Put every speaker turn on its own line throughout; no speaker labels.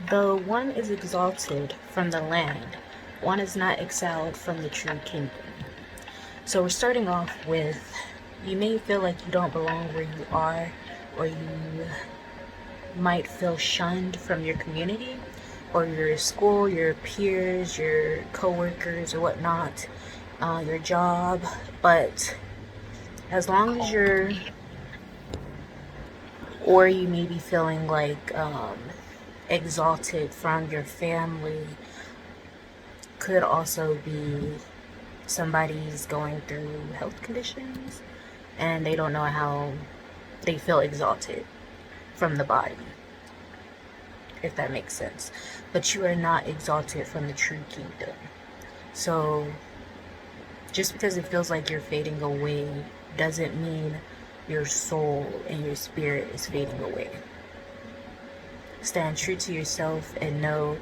Though one is exalted from the land, one is not exiled from the true kingdom. So we're starting off with, you may feel like you don't belong where you are, or you might feel shunned from your community, or your school, your peers, your coworkers, or whatnot, your job. But as long as or you may be feeling like exalted from your family, could also be somebody's going through health conditions and they don't know how they feel exalted from the body, if that makes sense. But you are not exalted from the true kingdom. So just because it feels like you're fading away doesn't mean your soul and your spirit is fading away. Stand true to yourself and know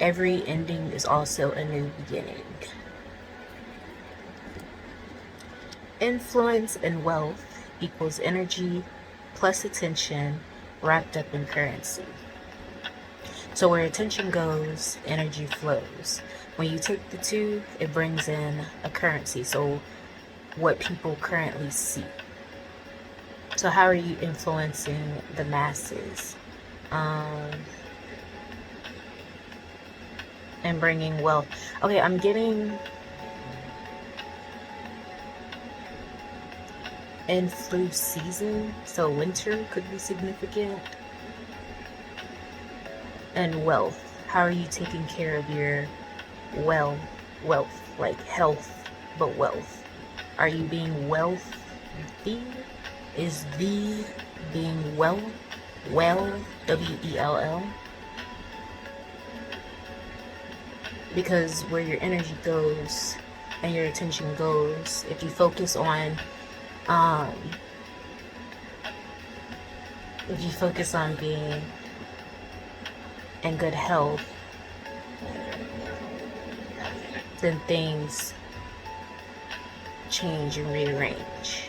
every ending is also a new beginning. Influence and wealth equals energy plus attention wrapped up in currency. So where attention goes, energy flows. When you take the two, it brings in a currency. So what people currently see. So how are you influencing the masses? And bringing wealth. Okay, I'm getting in flu season, so winter could be significant. And wealth. How are you taking care of your wealth, like health, but wealth? Are you being wealthy? Is the being well, WELL? Because where your energy goes and your attention goes, if you focus on being in good health, then things change and rearrange.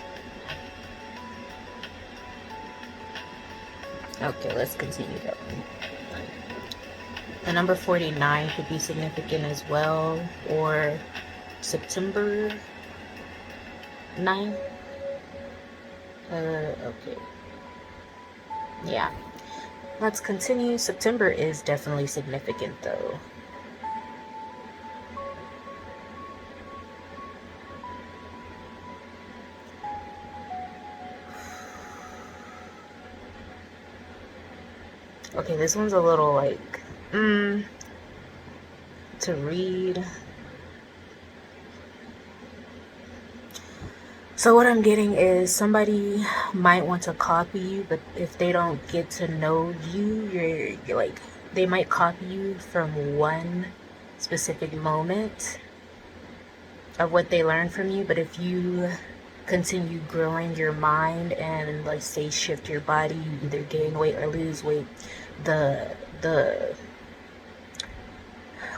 Okay, let's continue going. The number 49 could be significant as well, or September 9th. Okay. Yeah. Let's continue. September is definitely significant though. Okay, this one's a little like, to read. So what I'm getting is somebody might want to copy you, but if they don't get to know you, you're like, they might copy you from one specific moment of what they learned from you. But if you continue growing your mind and, like, say, shift your body, you either gain weight or lose weight, the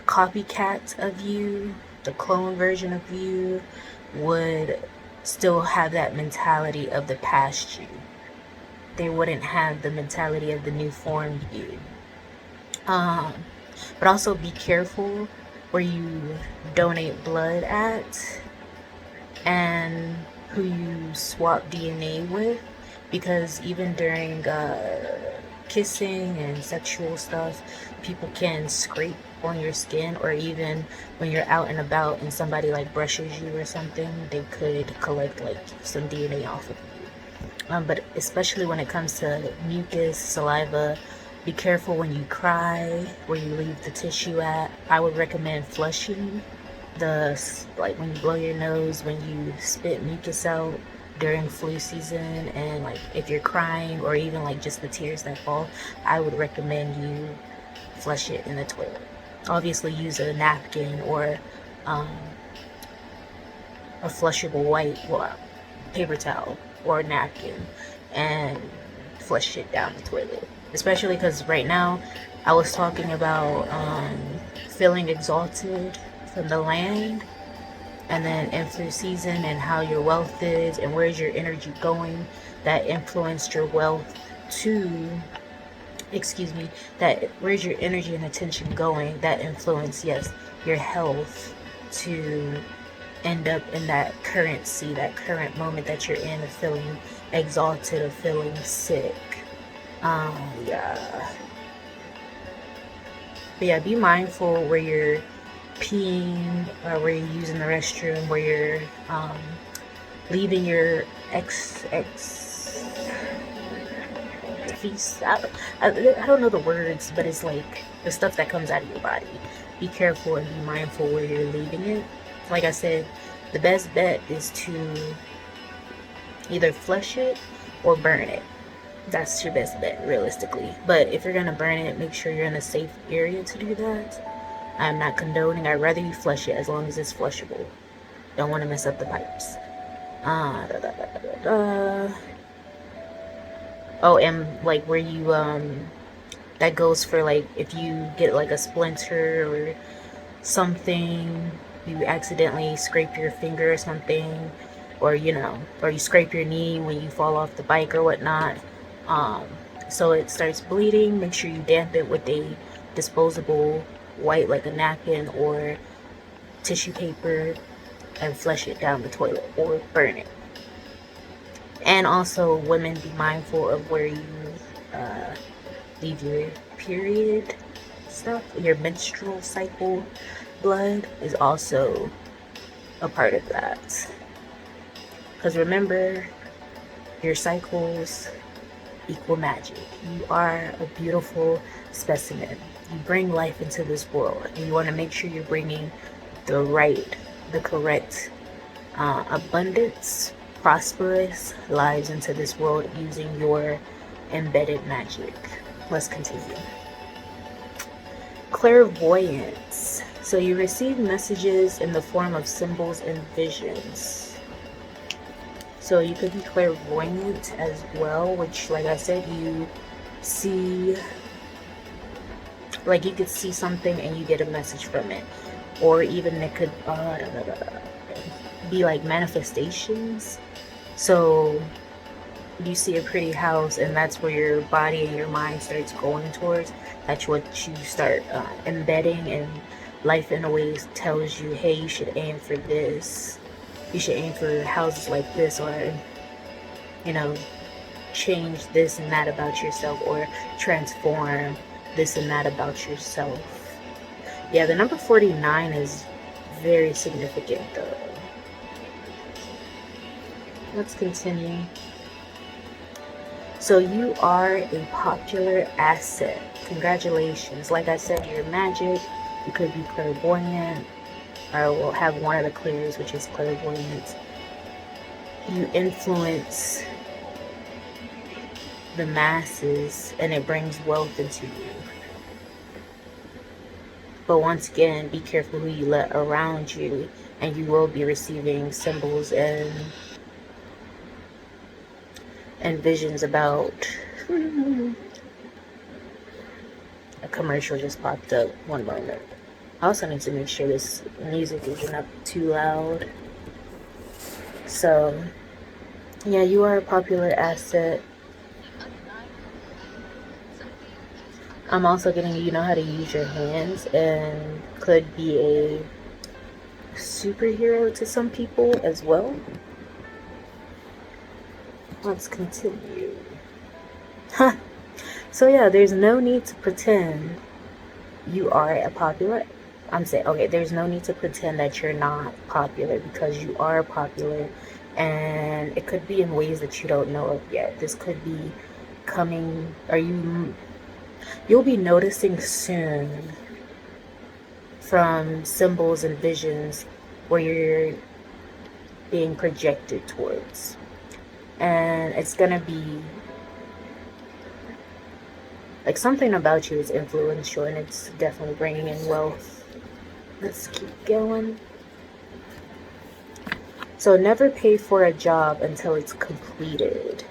copycat of you, the clone version of you, would still have that mentality of the past you. They wouldn't have the mentality of the new formed you. But also be careful where you donate blood at and who you swap DNA with, because even during kissing and sexual stuff, people can scrape on your skin, or even when you're out and about and somebody like brushes you or something, they could collect like some DNA off of you. But especially when it comes to mucus, saliva, be careful when you cry, where you leave the tissue at. I would recommend flushing like when you blow your nose, when you spit mucus out during flu season, and like if you're crying or even like just the tears that fall, I would recommend you flush it in the toilet. Obviously use a napkin or a flushable white paper towel or a napkin and flush it down the toilet. Especially because right now I was talking about feeling exalted from the land, and then in through season and how your wealth is and where's your energy going, that influenced your wealth to excuse me, that where's your energy and attention going, that influence, yes, your health to end up in that currency, that current moment that you're in, of feeling exalted, of feeling sick. Yeah. But yeah, be mindful where you're peeing, or where you're using the restroom, where you're leaving your ex feast. I don't know the words, but it's like the stuff that comes out of your body. Be careful and be mindful where you're leaving it. Like I said, the best bet is to either flush it or burn it. That's your best bet, realistically. But if you're gonna burn it, make sure you're in a safe area to do that. I'm not condoning. I'd rather you flush it as long as it's flushable. Don't want to mess up the pipes. Da, da, da, oh, and like where you that goes for like if you get like a splinter or something, you accidentally scrape your finger or something, or or you scrape your knee when you fall off the bike or whatnot, um, so it starts bleeding, make sure you damp it with a disposable white, like a napkin or tissue paper, and flush it down the toilet or burn it. And also, women, be mindful of where you uh, leave your period stuff. Your menstrual cycle blood is also a part of that. Because remember, your cycles equal magic. You are a beautiful specimen. You bring life into this world, and you want to make sure you're bringing the correct abundance, prosperous lives into this world using your embedded magic. Let's continue. Clairvoyance. So you receive messages in the form of symbols and visions. So you could be clairvoyant as well, which, like I said, you see, like you could see something and you get a message from it. Or even it could be like manifestations. So you see a pretty house and that's where your body and your mind starts going towards. That's what you start embedding, and life in a way tells you, hey, you should aim for this. You should aim for houses like this, or change this and that about yourself, or transform this and that about yourself. Yeah, the number 49 is very significant though. Let's continue. So you are a popular asset. Congratulations. Like I said, you're magic. You could be clairvoyant, or will have one of the clairs, which is clairvoyance. You influence the masses and it brings wealth into you. But once again, be careful who you let around you, and you will be receiving symbols and visions about a commercial just popped up. One moment. I also need to make sure this music isn't up too loud. So yeah, you are a popular asset. I'm also getting you know how to use your hands, and could be a superhero to some people as well. Let's continue. Huh. So yeah, there's no need to pretend you are a popular. There's no need to pretend that you're not popular, because you are popular, and it could be in ways that you don't know of yet. This could be coming, or you'll be noticing soon from symbols and visions where you're being projected towards. And it's gonna be like something about you is influential, and it's definitely bringing in wealth. Let's keep going. So never pay for a job until it's completed.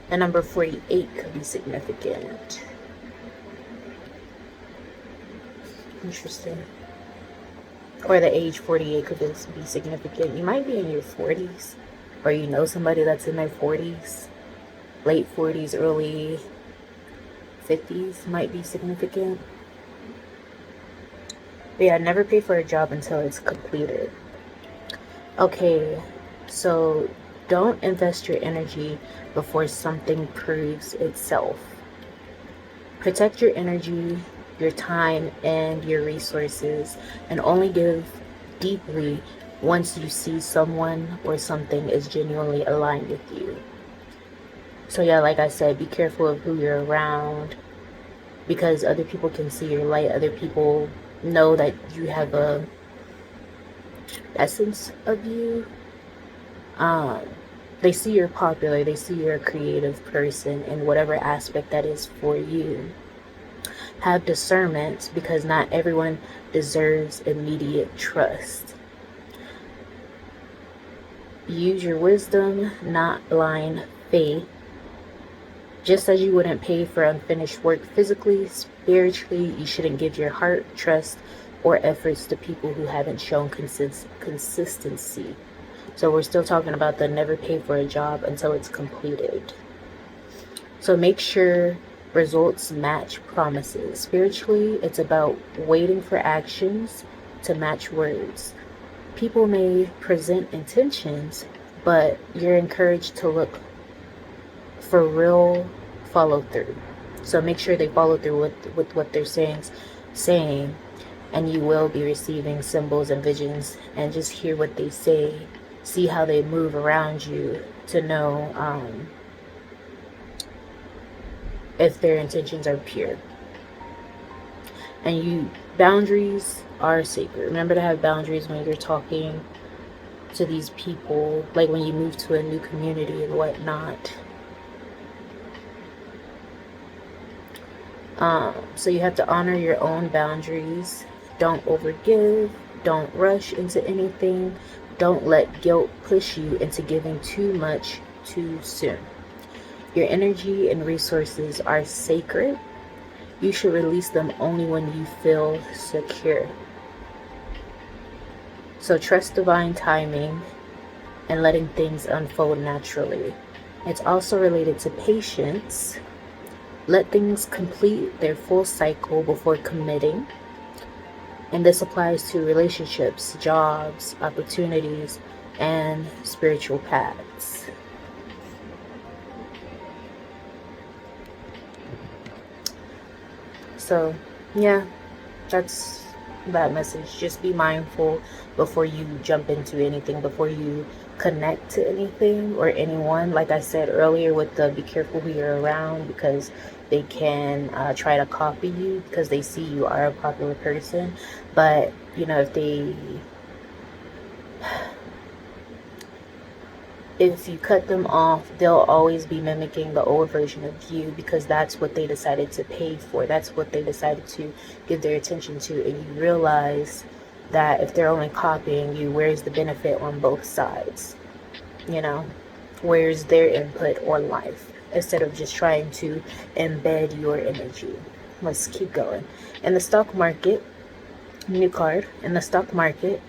The number 48 could be significant. Interesting. Or the age 48 could be significant. You might be in your 40s, or you know somebody that's in their 40s, late 40s, early 50s might be significant. But yeah, never pay for a job until it's completed. Okay, so don't invest your energy before something proves itself. Protect your energy, your time, and your resources, and only give deeply once you see someone or something is genuinely aligned with you. So yeah, like I said, be careful of who you're around, because other people can see your light. Other people know that you have a essence of you. um they see you're popular, they see you're a creative person in whatever aspect that is for you. Have discernment, because not everyone deserves immediate trust. Use your wisdom, not blind faith. Just as you wouldn't pay for unfinished work physically, spiritually, you shouldn't give your heart, trust, or efforts to people who haven't shown consistency. So we're still talking about the never pay for a job until it's completed. So make sure results match promises. Spiritually, it's about waiting for actions to match words. People may present intentions, but you're encouraged to look for real follow through. So make sure they follow through with what they're saying, and you will be receiving symbols and visions, and just hear what they say, see how they move around you to know if their intentions are pure. And boundaries are sacred. Remember to have boundaries when you're talking to these people, like when you move to a new community and whatnot. So you have to honor your own boundaries. Don't overgive. Don't rush into anything. Don't let guilt push you into giving too much too soon. Your energy and resources are sacred. You should release them only when you feel secure. So trust divine timing and letting things unfold naturally. It's also related to patience. Let things complete their full cycle before committing. And this applies to relationships, jobs, opportunities, and spiritual paths. So, yeah, that's that message. Just be mindful before you jump into anything, before you connect to anything or anyone. Like I said earlier, with the be careful who you're around, because they can try to copy you because they see you are a popular person. But if you cut them off, they'll always be mimicking the old version of you, because that's what they decided to pay for. That's what they decided to give their attention to. And you realize that if they're only copying you, where's the benefit on both sides? Where's their input on life, instead of just trying to embed your energy? Let's keep going. In the stock market, new card. In the stock market,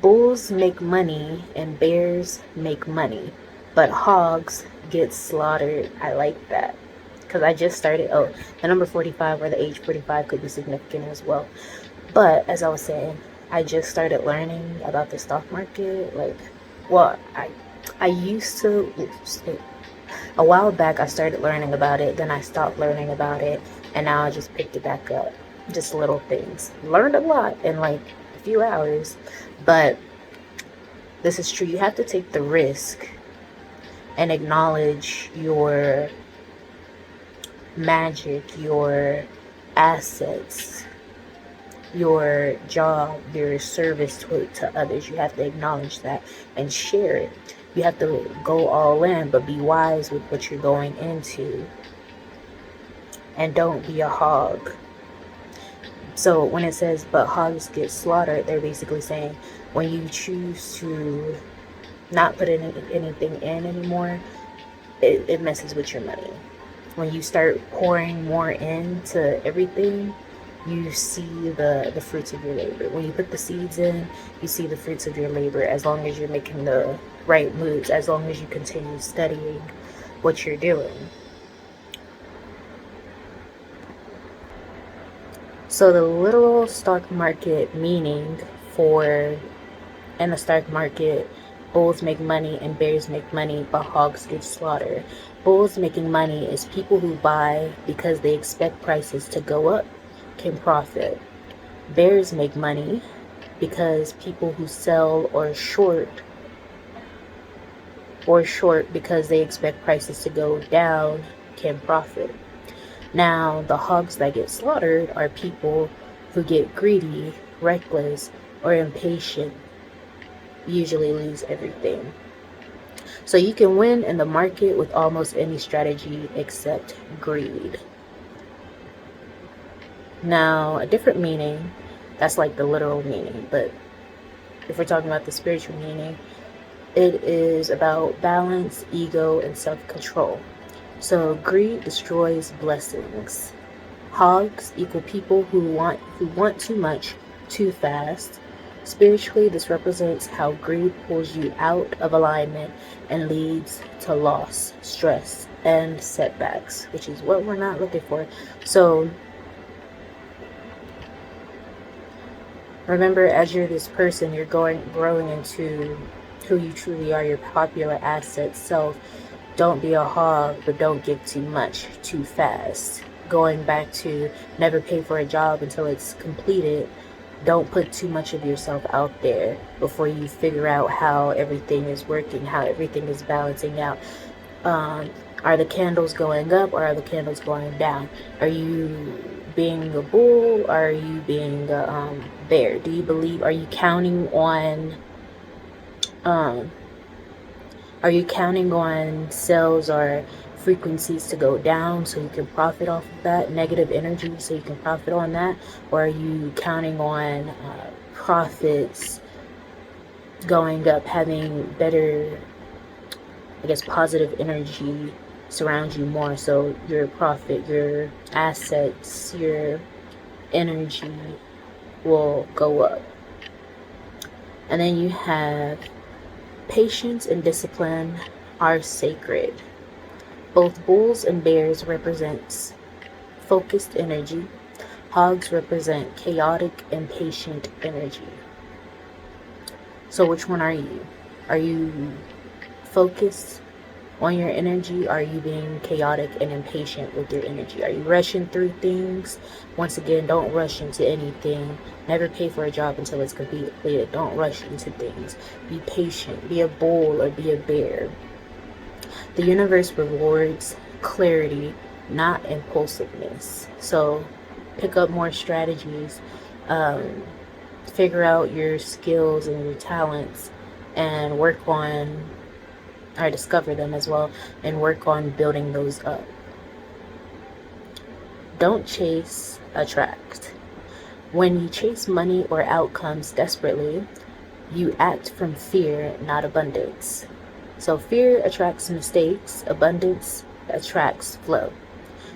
bulls make money and bears make money, but hogs get slaughtered. I like that, because I just started. Oh, the number 45, or the age 45, could be significant as well. But as I was saying, I just started learning about the stock market. I used to. A while back, I started learning about it. Then I stopped learning about it, and now I just picked it back up. Just little things. Learned a lot in like a few hours, but this is true. You have to take the risk and acknowledge your magic, your assets, your job, your service to others. You have to acknowledge that and share it. You have to go all in, but be wise with what you're going into. And don't be a hog. So when it says, but hogs get slaughtered, they're basically saying when you choose to not put anything in anymore, it messes with your money. When you start pouring more into everything, you see the fruits of your labor. When you put the seeds in, you see the fruits of your labor, as long as you're making the right moves, as long as you continue studying what you're doing. So the literal stock market meaning for in the stock market, bulls make money and bears make money, but hogs get slaughtered. Bulls making money is people who buy because they expect prices to go up can profit. Bears make money because people who sell or short because they expect prices to go down can profit. Now, the hogs that get slaughtered are people who get greedy, reckless, or impatient, usually lose everything. So you can win in the market with almost any strategy except greed. Now, a different meaning, that's like the literal meaning, but if we're talking about the spiritual meaning, it is about balance, ego, and self-control. So greed destroys blessings. Hogs equal people who want too much too fast. Spiritually, this represents how greed pulls you out of alignment and leads to loss, stress, and setbacks, which is what we're not looking for. So remember, as you're this person, you're growing into who you truly are, your popular asset self. Don't be a hog, but don't give too much too fast. Going back to never pay for a job until it's completed. Don't put too much of yourself out there before you figure out how everything is working, how everything is balancing out. Are the candles going up or are the candles going down? Are you being a bull or are you being a bear? Do you believe, um, are you counting on sales or frequencies to go down so you can profit off of that negative energy so you can profit on that? Or are you counting on profits going up, having better, I guess, positive energy surround you more so your profit, your assets, your energy will go up? And then you have patience and discipline are sacred. Both bulls and bears represents focused energy. Hogs represent chaotic, impatient energy. So which one are you? Are you focused on your energy? Are you being chaotic and impatient with your energy? Are you rushing through things? Once again, don't rush into anything. Never pay for a job until it's completed. Don't rush into things. Be patient. Be a bull or be a bear. The universe rewards clarity, not impulsiveness. So pick up more strategies. Um, Figure out your skills and your talents and work on, or discover them as well, and work on building those up. Don't chase, attract. When you chase money or outcomes desperately, you act from fear, not abundance. So fear attracts mistakes, abundance attracts flow.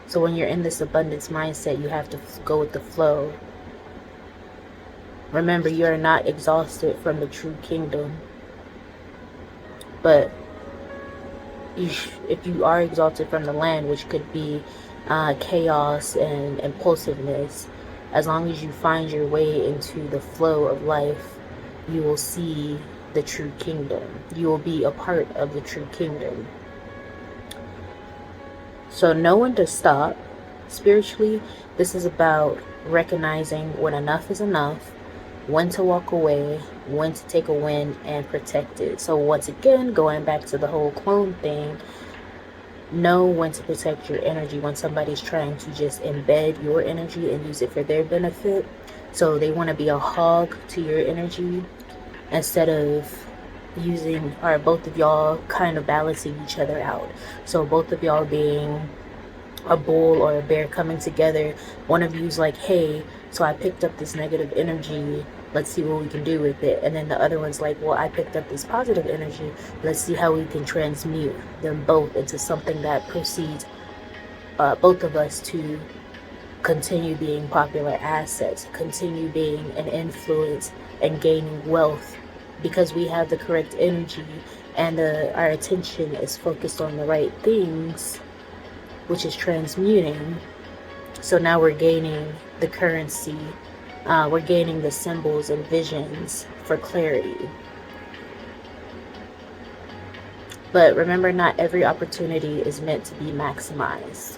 So when you're in this abundance mindset, you have to go with the flow. Remember, you are not exhausted from the true kingdom. But if you are exalted from the land, which could be chaos and impulsiveness, as long as you find your way into the flow of life, you will see the true kingdom. You will be a part of the true kingdom. So know when to stop. Spiritually, this is about recognizing when enough is enough, when to walk away, when to take a win and protect it. So once again, going back to the whole clone thing, know when to protect your energy when somebody's trying to just embed your energy and use it for their benefit. So they want to be a hog to your energy instead of using, or both of y'all kind of balancing each other out. So both of y'all being a bull or a bear coming together. One of you's like, hey, so I picked up this negative energy, let's see what we can do with it. And then the other one's like, well, I picked up this positive energy, let's see how we can transmute them both into something that proceeds both of us to continue being popular assets, continue being an influence and gaining wealth, because we have the correct energy and our attention is focused on the right things, which is transmuting. So now we're gaining the currency, we're gaining the symbols and visions for clarity. But remember, not every opportunity is meant to be maximized.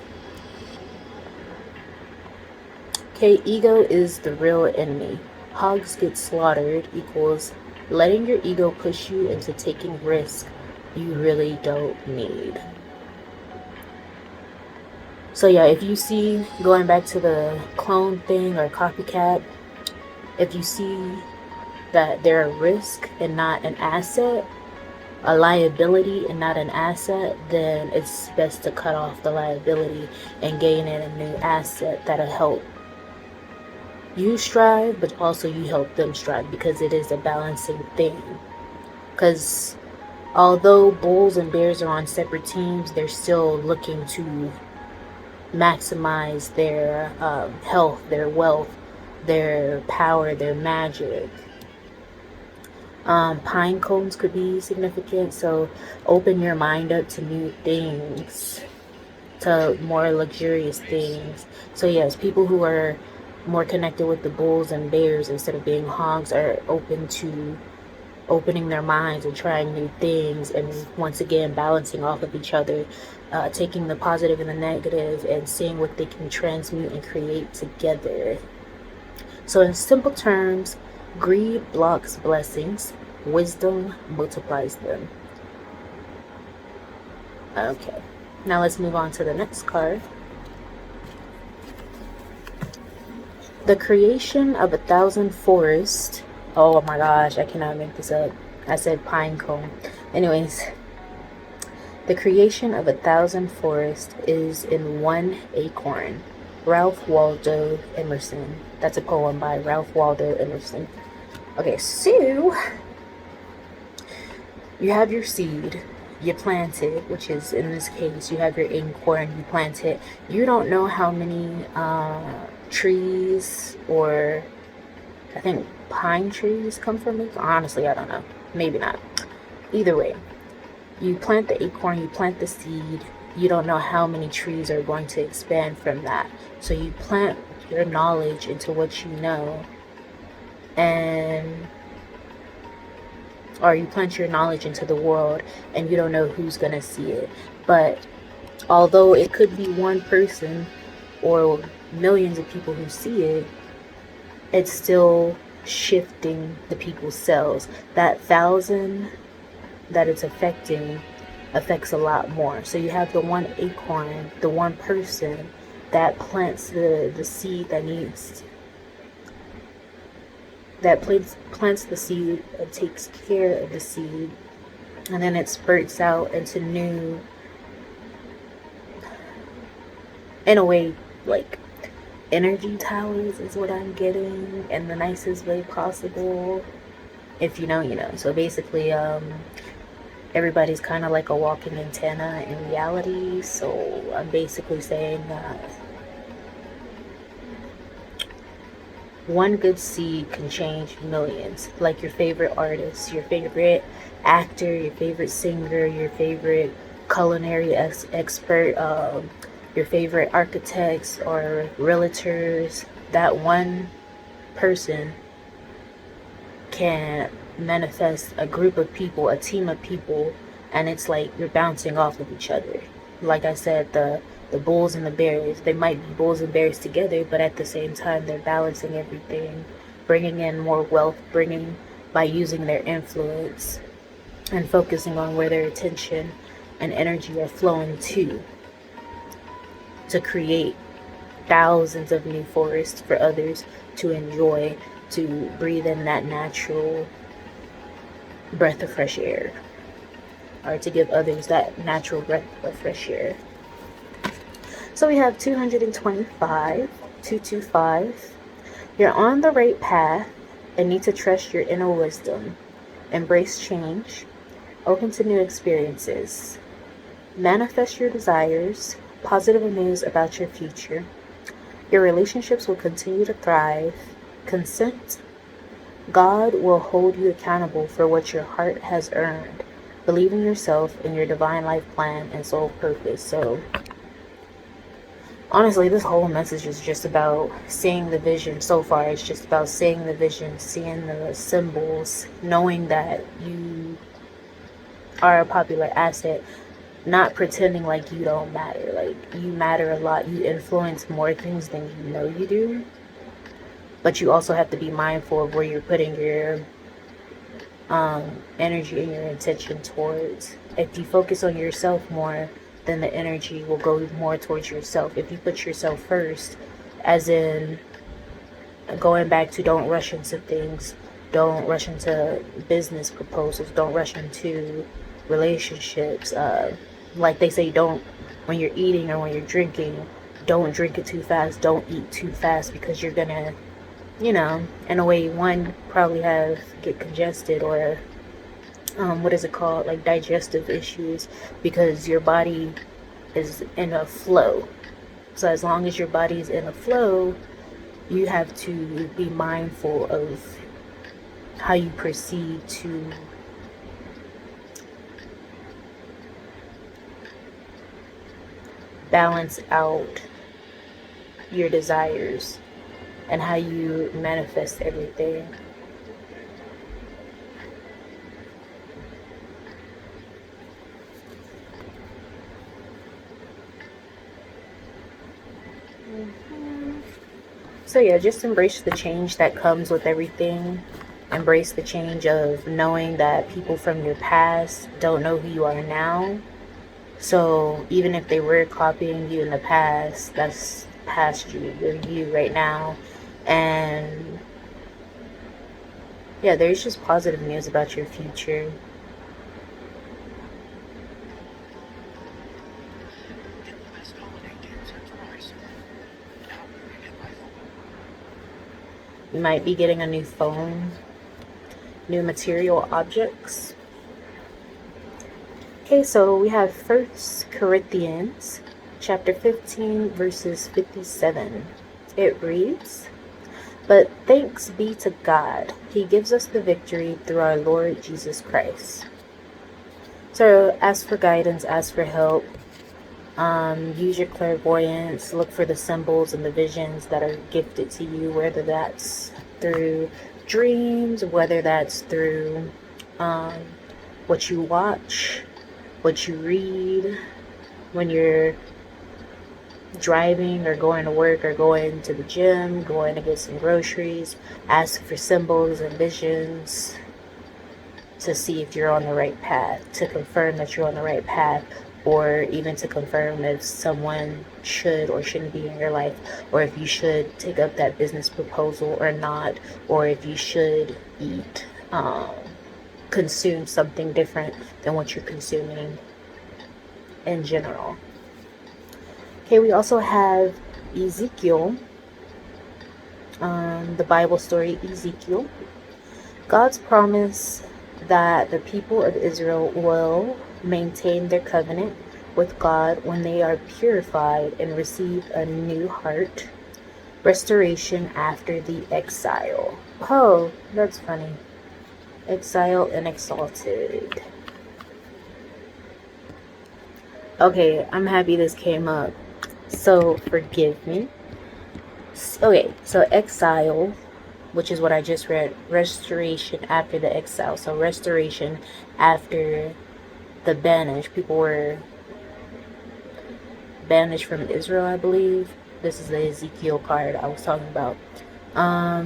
Okay, ego is the real enemy. Hogs get slaughtered equals letting your ego push you into taking risk you really don't need. So yeah, if you see, going back to the clone thing or copycat, if you see that they're a risk and not an asset, a liability and not an asset, then it's best to cut off the liability and gain in a new asset that'll help you strive, but also you help them strive, because it is a balancing thing. Because although bulls and bears are on separate teams, they're still looking to maximize their health, their wealth, their power, their magic. Pine cones could be significant, so open your mind up to new things, to more luxurious things. So yes, people who are more connected with the bulls and bears instead of being hogs are open to opening their minds and trying new things, and once again balancing off of each other, taking the positive and the negative and seeing what they can transmute and create together. So in simple terms, greed blocks blessings, wisdom multiplies them. Okay, now let's move on to the next card. The creation of 1,000 forests. Oh my gosh, I cannot make this up. I said pine cone. Anyways, the creation of 1,000 forests is in one acorn. Ralph Waldo Emerson. That's a poem by Ralph Waldo Emerson. Okay, so you have your seed, you plant it, which is in this case, you have your acorn, you plant it. You don't know how many trees, or I think pine trees come from it. Honestly, I don't know. Maybe not. Either way, you plant the acorn, you plant the seed. You don't know how many trees are going to expand from that. So you plant your knowledge into what you know, and or you plant your knowledge into the world, and you don't know who's going to see it. But although it could be one person or millions of people who see it, it's still shifting the people's cells. That 1,000 that it's affecting affects a lot more. So you have the one acorn, the one person that plants the seed that needs, that plants the seed and takes care of the seed, and then it spurts out into new, in a way, like energy towers is what I'm getting in the nicest way possible. If you know, you know. So basically, everybody's kind of like a walking antenna in reality. So I'm basically saying that one good seed can change millions. Like your favorite artist, your favorite actor, your favorite singer, your favorite culinary expert, your favorite architects or realtors. That one person can manifest a group of people, a team of people, and it's like you're bouncing off of each other. Like I said, the bulls and the bears, they might be bulls and bears together, but at the same time they're balancing everything, bringing in more wealth, bringing, by using their influence and focusing on where their attention and energy are flowing to create thousands of new forests for others to enjoy, to breathe in that natural breath of fresh air, or to give others that natural breath of fresh air. So we have 225, 225. You're on the right path and need to trust your inner wisdom. Embrace change. Open to new experiences. Manifest your desires. Positive news about your future. Your relationships will continue to thrive. Consent. God will hold you accountable for what your heart has earned. Believe in yourself and your divine life plan and soul purpose. So Honestly, this whole message is just about seeing the vision. So far, it's just about seeing the vision, seeing the symbols, knowing that you are a popular asset, not pretending like you don't matter. Like, you matter a lot. You influence more things than you know you do. But you also have to be mindful of where you're putting your energy and your intention towards. If you focus on yourself more, then the energy will go more towards yourself. If you put yourself first, as in going back to don't rush into things, don't rush into business proposals, don't rush into relationships. Like they say, don't, when you're eating or when you're drinking, don't drink it too fast, don't eat too fast, because you're gonna, in a way, one, probably get congested, or what is it called, like digestive issues, because your body is in a flow. So as long as your body is in a flow, you have to be mindful of how you proceed to balance out your desires and how you manifest everything. So yeah, just embrace the change that comes with everything. Embrace the change of knowing that people from your past don't know who you are now. So even if they were copying you in the past, that's past you. You're you right now. And yeah, there's just positive news about your future. You might be getting a new phone, new material objects. Okay, so we have 1 Corinthians chapter 15, verses 57. It reads, "But thanks be to God, He gives us the victory through our Lord Jesus Christ." So ask for guidance, ask for help. Use your clairvoyance, look for the symbols and the visions that are gifted to you, whether that's through dreams, whether that's through what you watch, what you read when you're driving or going to work or going to the gym, going to get some groceries. Ask for symbols and visions to see if you're on the right path, to confirm that you're on the right path, or even to confirm if someone should or shouldn't be in your life, or if you should take up that business proposal or not, or if you should eat, consume something different than what you're consuming in general. Okay, we also have Ezekiel, the Bible story Ezekiel. God's promise that the people of Israel will maintain their covenant with God when they are purified and receive a new heart. Restoration after the exile. Oh, that's funny. Exile and exalted. Okay, I'm happy this came up. So, forgive me. Okay, so exile, which is what I just read, restoration after the exile. So restoration after the banished. People were banished from Israel, I believe. This is the Ezekiel card I was talking about.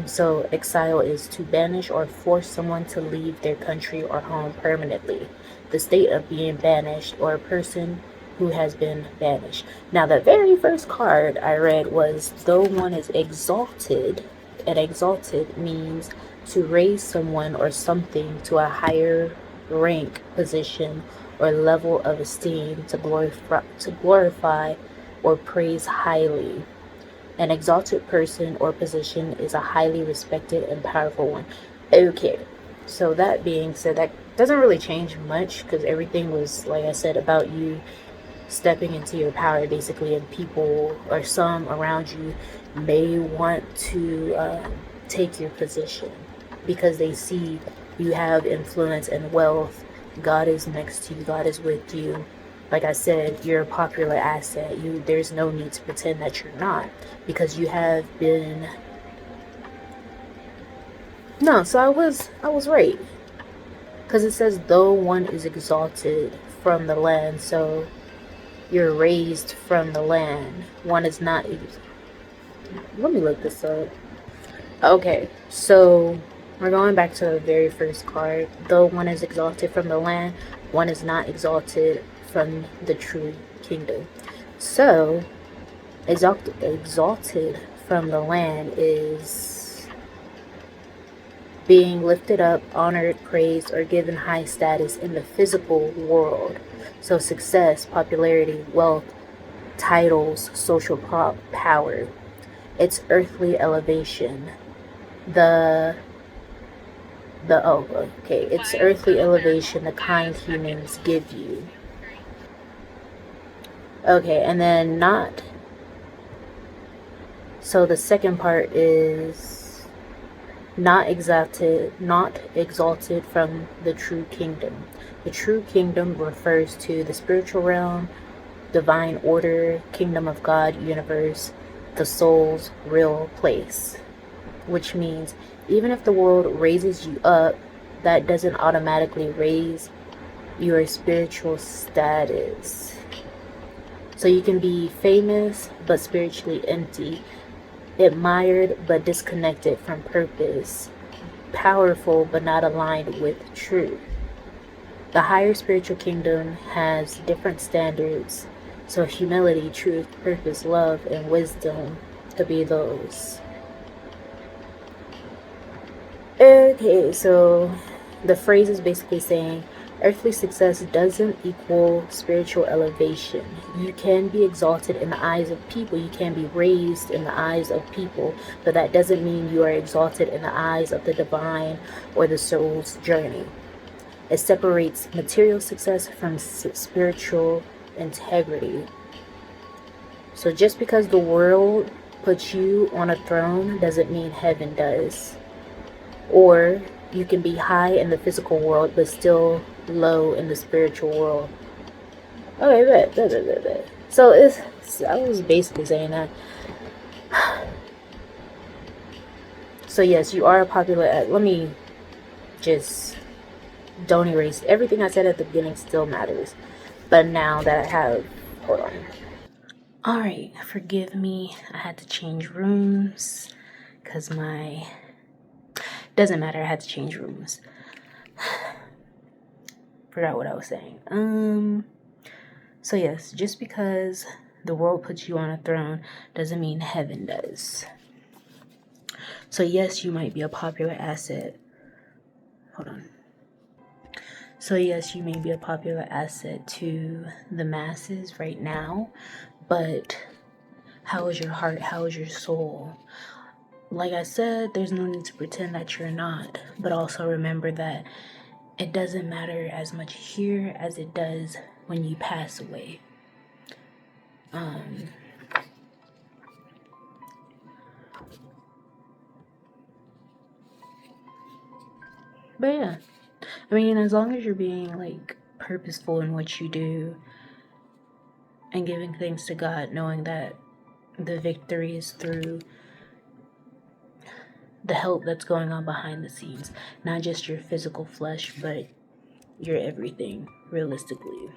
So exile is to banish or force someone to leave their country or home permanently. The state of being banished, or a person who has been banished. Now, the very first card I read was, though one is exalted, and exalted means to raise someone or something to a higher rank, position, or level of esteem, to glorify or praise highly. An exalted person or position is a highly respected and powerful one. Okay, so that being said, that doesn't really change much, because everything was, like I said, about you stepping into your power, basically, and people or some around you may want to take your position because they see you have influence and wealth. God is next to you, God is with you, Like I said, you're a popular asset. There's no need to pretend that you're not, because you have been. No, so I was right, because it says though one is exalted from the land, so you're raised from the land. One is not. Let me look this up. Okay, so we're going back to the very first card. Though one is exalted from the land, one is not exalted from the true kingdom. So, exalted from the land is being lifted up, honored, praised, or given high status in the physical world. So, success, popularity, wealth, titles, social power. It's earthly elevation. The it's earthly elevation, the kind humans give you. Okay, and then not. So the second part is not exalted from the true kingdom. The true kingdom refers to the spiritual realm, divine order, kingdom of God, universe, the soul's real place. Which means even if the world raises you up, that doesn't automatically raise your spiritual status. So you can be famous but spiritually empty, admired but disconnected from purpose, powerful but not aligned with truth. The higher spiritual kingdom has different standards, so humility, truth, purpose, love, and wisdom could be those. Okay, so the phrase is basically saying earthly success doesn't equal spiritual elevation. You can be exalted in the eyes of people, you can be raised in the eyes of people, but that doesn't mean you are exalted in the eyes of the divine or the soul's journey. It separates material success from spiritual integrity. So just because the world puts you on a throne doesn't mean heaven does. Or you can be high in the physical world but still low in the spiritual world. Okay, bet. So I was basically saying that. So yes, you are a popular. Let me just don't erase everything I said at the beginning. Still matters, but now that I have, hold on. All right, forgive me. I had to change rooms because my doesn't matter. I had to change rooms. Forgot what I was saying. So yes, just because the world puts you on a throne doesn't mean heaven does. So yes, you might be a popular asset. Hold on. So yes, you may be a popular asset to the masses right now, but how is your heart? How is your soul? Like I said, there's no need to pretend that you're not, but also remember that it doesn't matter as much here as it does when you pass away. But yeah, I mean, as long as you're being like purposeful in what you do and giving thanks to God, knowing that the victory is through the help that's going on behind the scenes, not just your physical flesh, but your everything, realistically.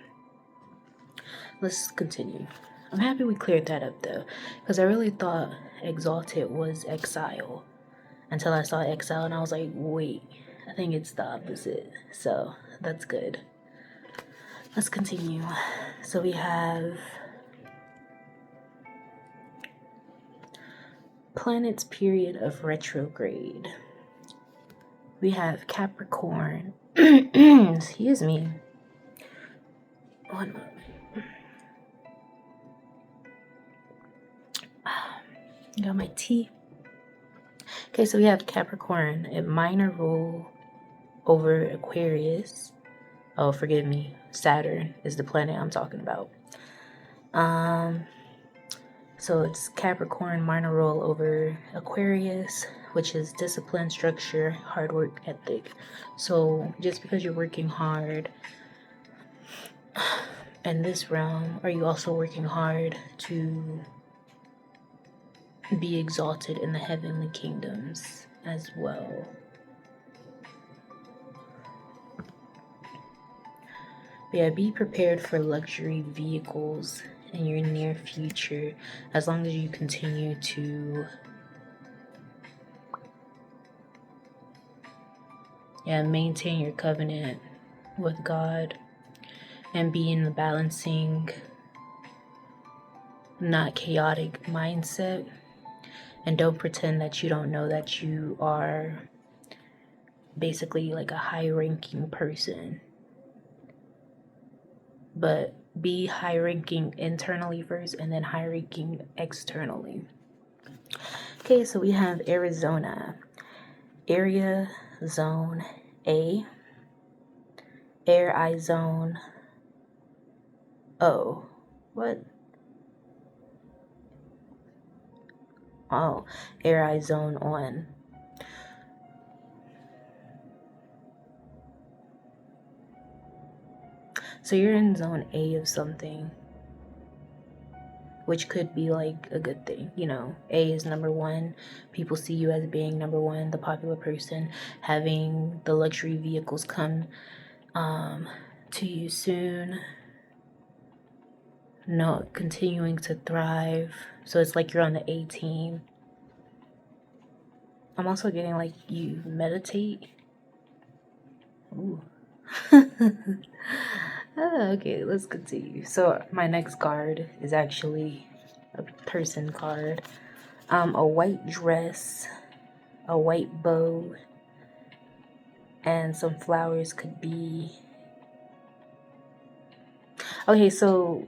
Let's continue. I'm happy we cleared that up though, because I really thought exalted was exile until I saw exile and I was like, wait, I think it's the opposite. So that's good. Let's continue. So we have planet's period of retrograde. We have Capricorn. Excuse me. One moment. Got my tea. Okay, so we have Capricorn, a minor rule over Aquarius. Oh, forgive me. Saturn is the planet I'm talking about. So it's Capricorn, minor role over Aquarius, which is discipline, structure, hard work ethic. So just because you're working hard in this realm, are you also working hard to be exalted in the heavenly kingdoms as well? Yeah, be prepared for luxury vehicles in your near future, as long as you continue to maintain your covenant with God and be in the balancing, not chaotic mindset. And don't pretend that you don't know that you are basically like a high-ranking person, but be high-ranking internally first and then high-ranking externally. Okay, so we have Arizona, Area Zone A, Air I Zone O. What? Oh, Air I Zone 1. So you're in Zone A of something, which could be like a good thing. You know, A is number one. People see you as being number one, the popular person, having the luxury vehicles come to you soon. No, continuing to thrive. So it's like you're on the A team. I'm also getting like you meditate. Ooh. Okay, let's continue. So my next card is actually a person card. A white dress, a white bow, and some flowers could be. Okay, so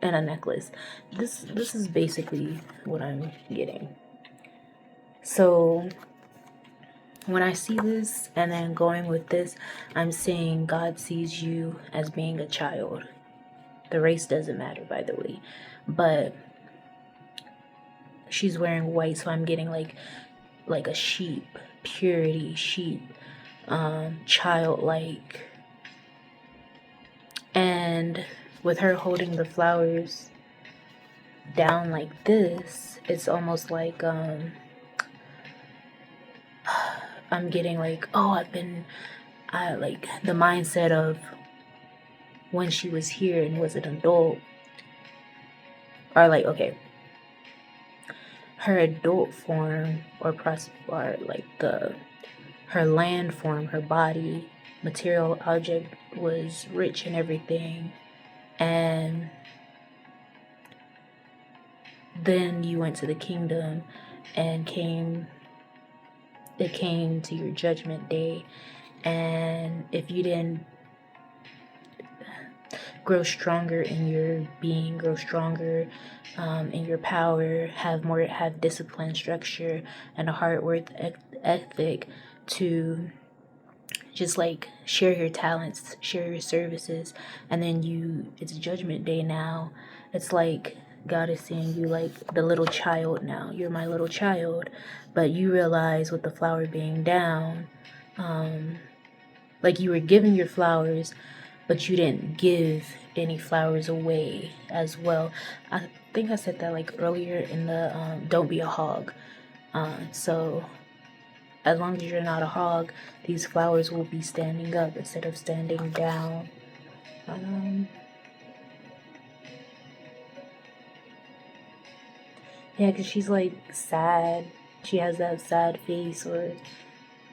and a necklace. This is basically what I'm getting. So when I see this and then going with this, I'm saying God sees you as being a child. The race doesn't matter, by the way, but she's wearing white, so I'm getting like a sheep, purity, sheep, childlike. And with her holding the flowers down like this, it's almost like I'm getting like, oh, I like the mindset of when she was here and was an adult, or like, okay, her adult form or like her land form, her body, material object was rich and everything, and then you went to the kingdom and it came to your judgment day, and if you didn't grow stronger in your being, grow stronger in your power, have discipline, structure, and a hard work ethic to just like share your talents, share your services, and then it's judgment day now. It's like God is seeing you like the little child now. You're my little child, but you realize with the flower being down, like you were given your flowers, but you didn't give any flowers away as well. I think I said that like earlier in the don't be a hog. So as long as you're not a hog, these flowers will be standing up instead of standing down. Yeah, because she's like sad. She has that sad face or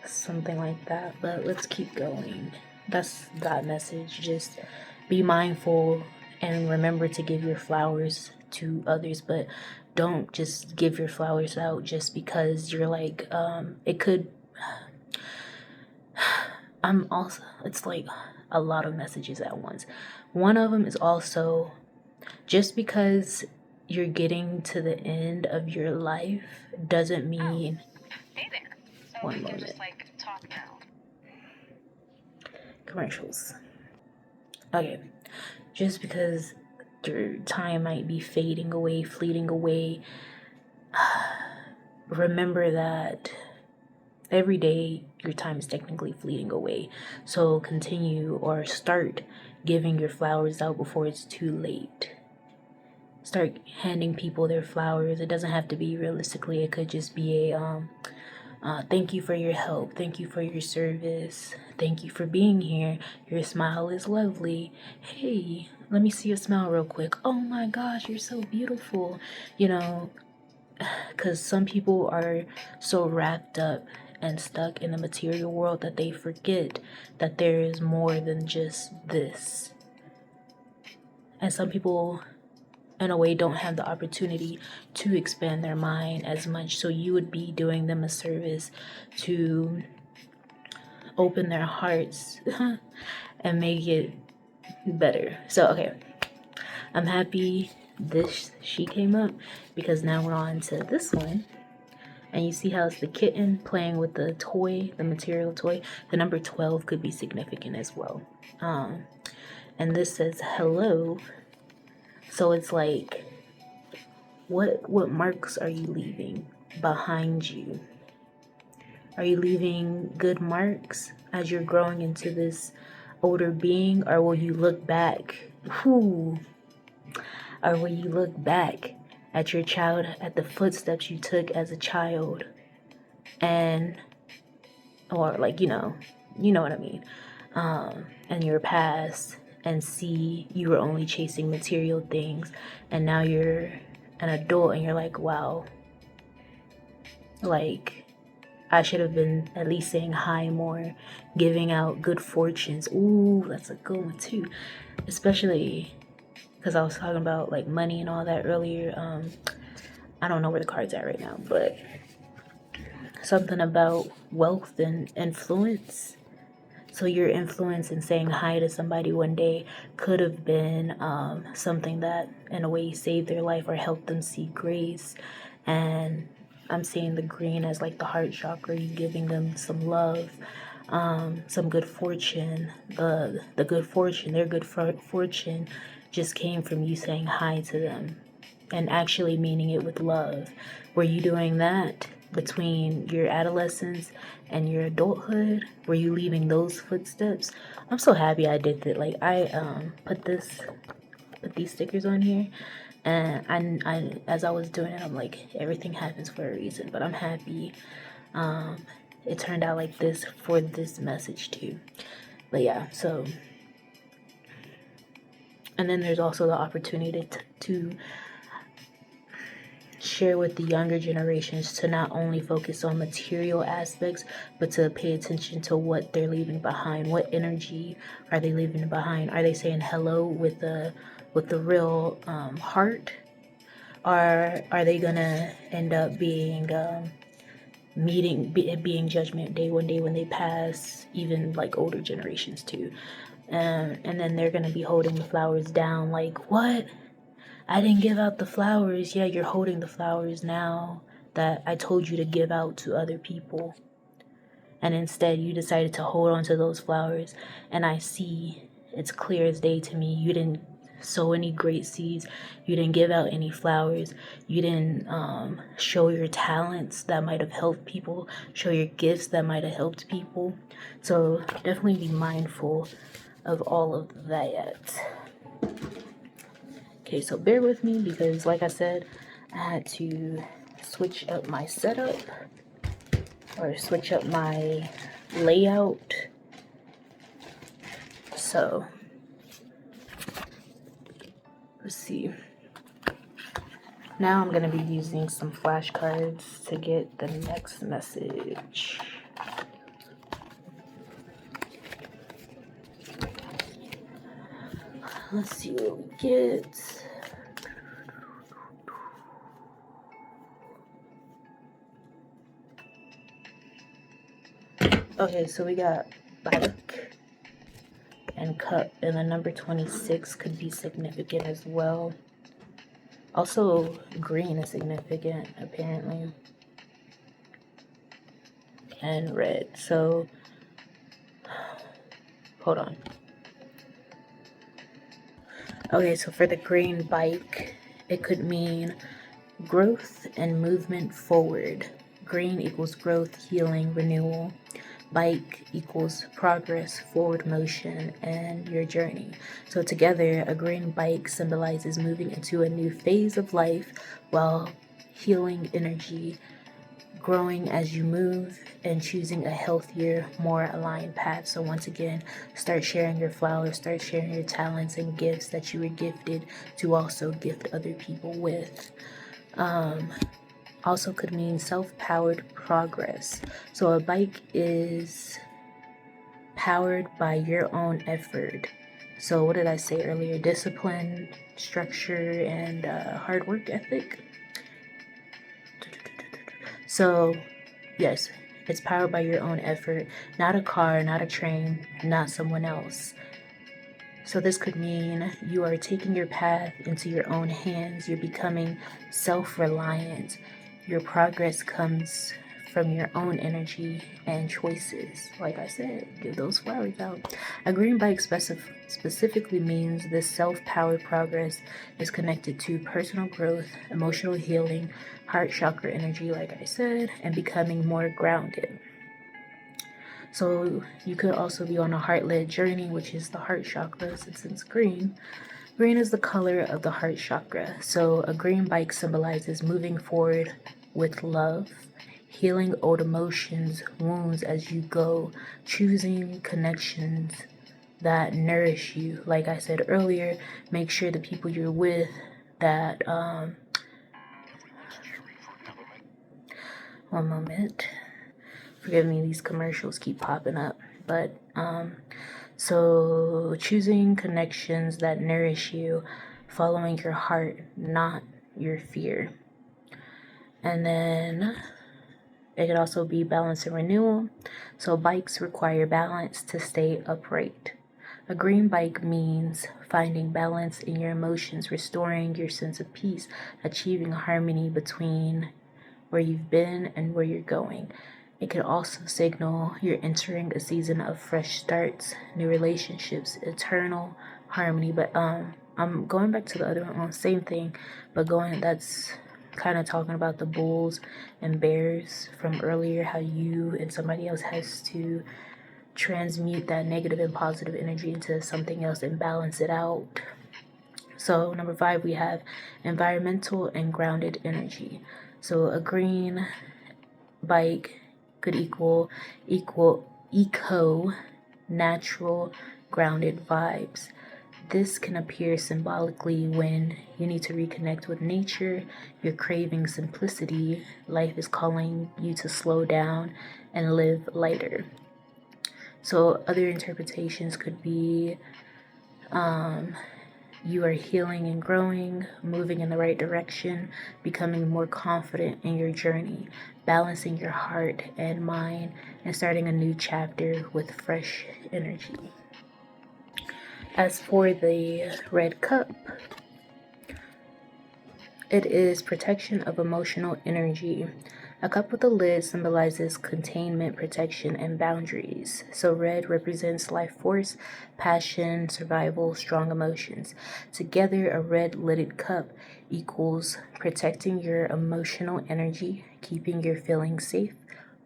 something like that. But let's keep going. That's that message. Just be mindful and remember to give your flowers to others, but don't just give your flowers out just because you're like it could. It's like a lot of messages at once. One of them is also just because you're getting to the end of your life doesn't mean.
Hey there. So
One
we can
moment.
just like talk now.
Commercials. Okay, just because your time might be fading away, fleeting away, remember that Every day, your time is technically fleeting away. So continue or start giving your flowers out before it's too late. Start handing people their flowers. It doesn't have to be realistically, it could just be a thank you for your help. Thank you for your service. Thank you for being here. Your smile is lovely. Hey, let me see your smile real quick. Oh my gosh, you're so beautiful. You know, because some people are so wrapped up and stuck in the material world that they forget that there is more than just this. And some people, in a way, don't have the opportunity to expand their mind as much. So you would be doing them a service to open their hearts and make it better. So, okay, I'm happy this she came up because now we're on to this one. And you see how it's the kitten playing with the toy, the material toy. The number 12 could be significant as well. And this says hello. So it's like, what marks are you leaving behind you? Are you leaving good marks as you're growing into this older being? Or will you look back? Or will you look back at your child, at the footsteps you took as a child? And, or like, you know what I mean? And your past, and see you were only chasing material things, and now you're an adult and you're like, wow, like I should have been at least saying hi more, giving out good fortunes. Ooh, that's a good one too. Especially because I was talking about like money and all that earlier. I don't know where the card's at right now, but something about wealth and influence. So your influence in saying hi to somebody one day could have been something that in a way saved their life or helped them see grace. And I'm seeing the green as like the heart chakra, you giving them some love, some good fortune. The good fortune, their good fortune just came from you saying hi to them and actually meaning it with love. Were you doing that between your adolescence and your adulthood? Were you leaving those footsteps? I'm so happy I did that. Like I put these stickers on here, and I as I was doing it, I'm like, everything happens for a reason. But I'm happy it turned out like this for this message too. But yeah, so, and then there's also the opportunity to share with the younger generations to not only focus on material aspects, but to pay attention to what they're leaving behind. What energy are they leaving behind? Are they saying hello with the real heart? Or are they gonna end up being being judgment day one day when they pass, even like older generations too? And then they're gonna be holding the flowers down like, what? I didn't give out the flowers. Yeah, you're holding the flowers now that I told you to give out to other people. And instead, you decided to hold on to those flowers. And I see, it's clear as day to me, you didn't sow any great seeds. You didn't give out any flowers. You didn't show your talents that might have helped people, show your gifts that might have helped people. So definitely be mindful of all of that. Okay, so bear with me because, like I said, I had to switch up my setup or switch up my layout. So, let's see. Now I'm going to be using some flashcards to get the next message. Let's see what we get. Okay, so we got bike and cup, and the number 26 could be significant as well. Also, green is significant, apparently. And red. So, hold on. Okay, so for the green bike, it could mean growth and movement forward. Green equals growth, healing, renewal. Bike equals progress, forward motion, and your journey. So together, a green bike symbolizes moving into a new phase of life, while healing energy, growing as you move, and choosing a healthier, more aligned path. So once again, start sharing your flowers, start sharing your talents and gifts that you were gifted to also gift other people with. Also could mean self-powered progress. So a bike is powered by your own effort. So what did I say earlier? Discipline, structure, and hard work ethic. So yes, it's powered by your own effort, not a car, not a train, not someone else. So this could mean you are taking your path into your own hands. You're becoming self-reliant. Your progress comes from your own energy and choices. Like I said, give those flowers out. A green bike specifically means this self-powered progress is connected to personal growth, emotional healing, heart chakra energy, like I said, and becoming more grounded. So you could also be on a heart-led journey, which is the heart chakra, since it's green. Green is the color of the heart chakra. So a green bike symbolizes moving forward with love, healing old emotions, wounds as you go, choosing connections that nourish you. Like I said earlier, make sure the people you're with that, one moment. Forgive me, these commercials keep popping up. But so choosing connections that nourish you, following your heart, not your fear. And then it could also be balance and renewal. So bikes require balance to stay upright. A green bike means finding balance in your emotions, restoring your sense of peace, achieving harmony between where you've been and where you're going. It could also signal you're entering a season of fresh starts, new relationships, eternal harmony. But I'm going back to the other one, same thing, but that's kind of talking about the bulls and bears from earlier, how you and somebody else has to transmute that negative and positive energy into something else and balance it out. So number 5, we have environmental and grounded energy. So a green bike could equal eco, natural, grounded vibes. This can appear symbolically when you need to reconnect with nature, you're craving simplicity, life is calling you to slow down and live lighter. So other interpretations could be you are healing and growing, moving in the right direction, becoming more confident in your journey, balancing your heart and mind, and starting a new chapter with fresh energy. As for the red cup, it is protection of emotional energy. A cup with a lid symbolizes containment, protection, and boundaries. So red represents life force, passion, survival, strong emotions. Together, a red lidded cup equals protecting your emotional energy, keeping your feelings safe,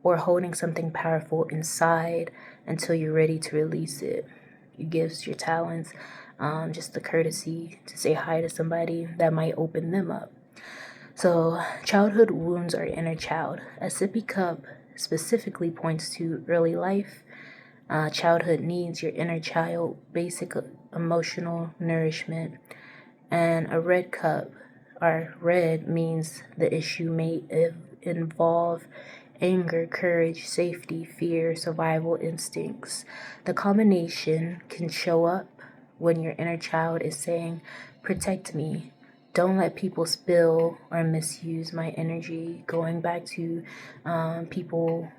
or holding something powerful inside until you're ready to release it. Your gifts, your talents, just the courtesy to say hi to somebody that might open them up. So, childhood wounds or inner child. A sippy cup specifically points to early life, childhood needs, your inner child, basic emotional nourishment. And a red cup, or red, means the issue may involve anger, courage, safety, fear, survival instincts. The combination can show up when your inner child is saying, protect me. Don't let people spill or misuse my energy. Going back to people,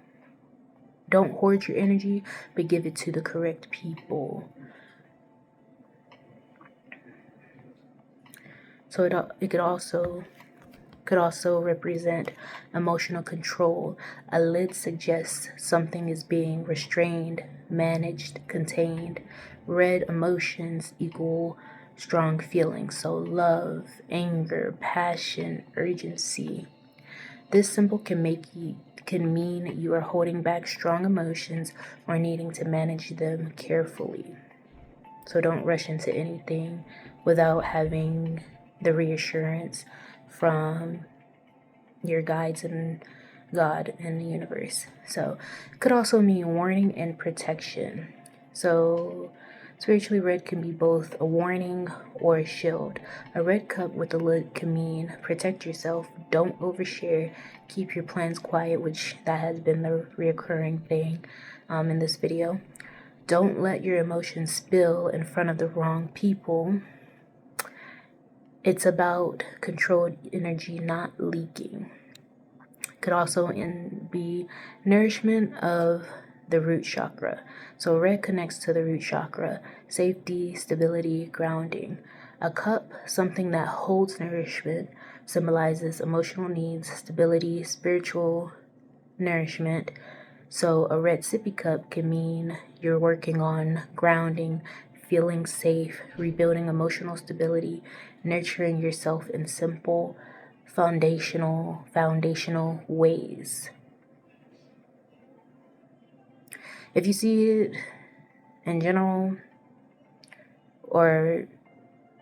don't hoard your energy, but give it to the correct people. So it could also represent emotional control. A lid suggests something is being restrained, managed, contained. Red emotions equal strong feelings, so love, anger, passion, urgency. This symbol can can mean you are holding back strong emotions or needing to manage them carefully. So don't rush into anything without having the reassurance from your guides and God and the universe. So it could also mean warning and protection. So spiritually red can be both a warning or a shield. A red cup with a lid can mean protect yourself, don't overshare, keep your plans quiet, which that has been the reoccurring thing in this video. Don't let your emotions spill in front of the wrong people. It's about controlled energy not leaking. Could also be nourishment of the root chakra. So red connects to the root chakra, safety, stability, grounding. A cup, something that holds nourishment, symbolizes emotional needs, stability, spiritual nourishment. So a red sippy cup can mean you're working on grounding, feeling safe, rebuilding emotional stability, nurturing yourself in simple, foundational ways. If you see it in general, or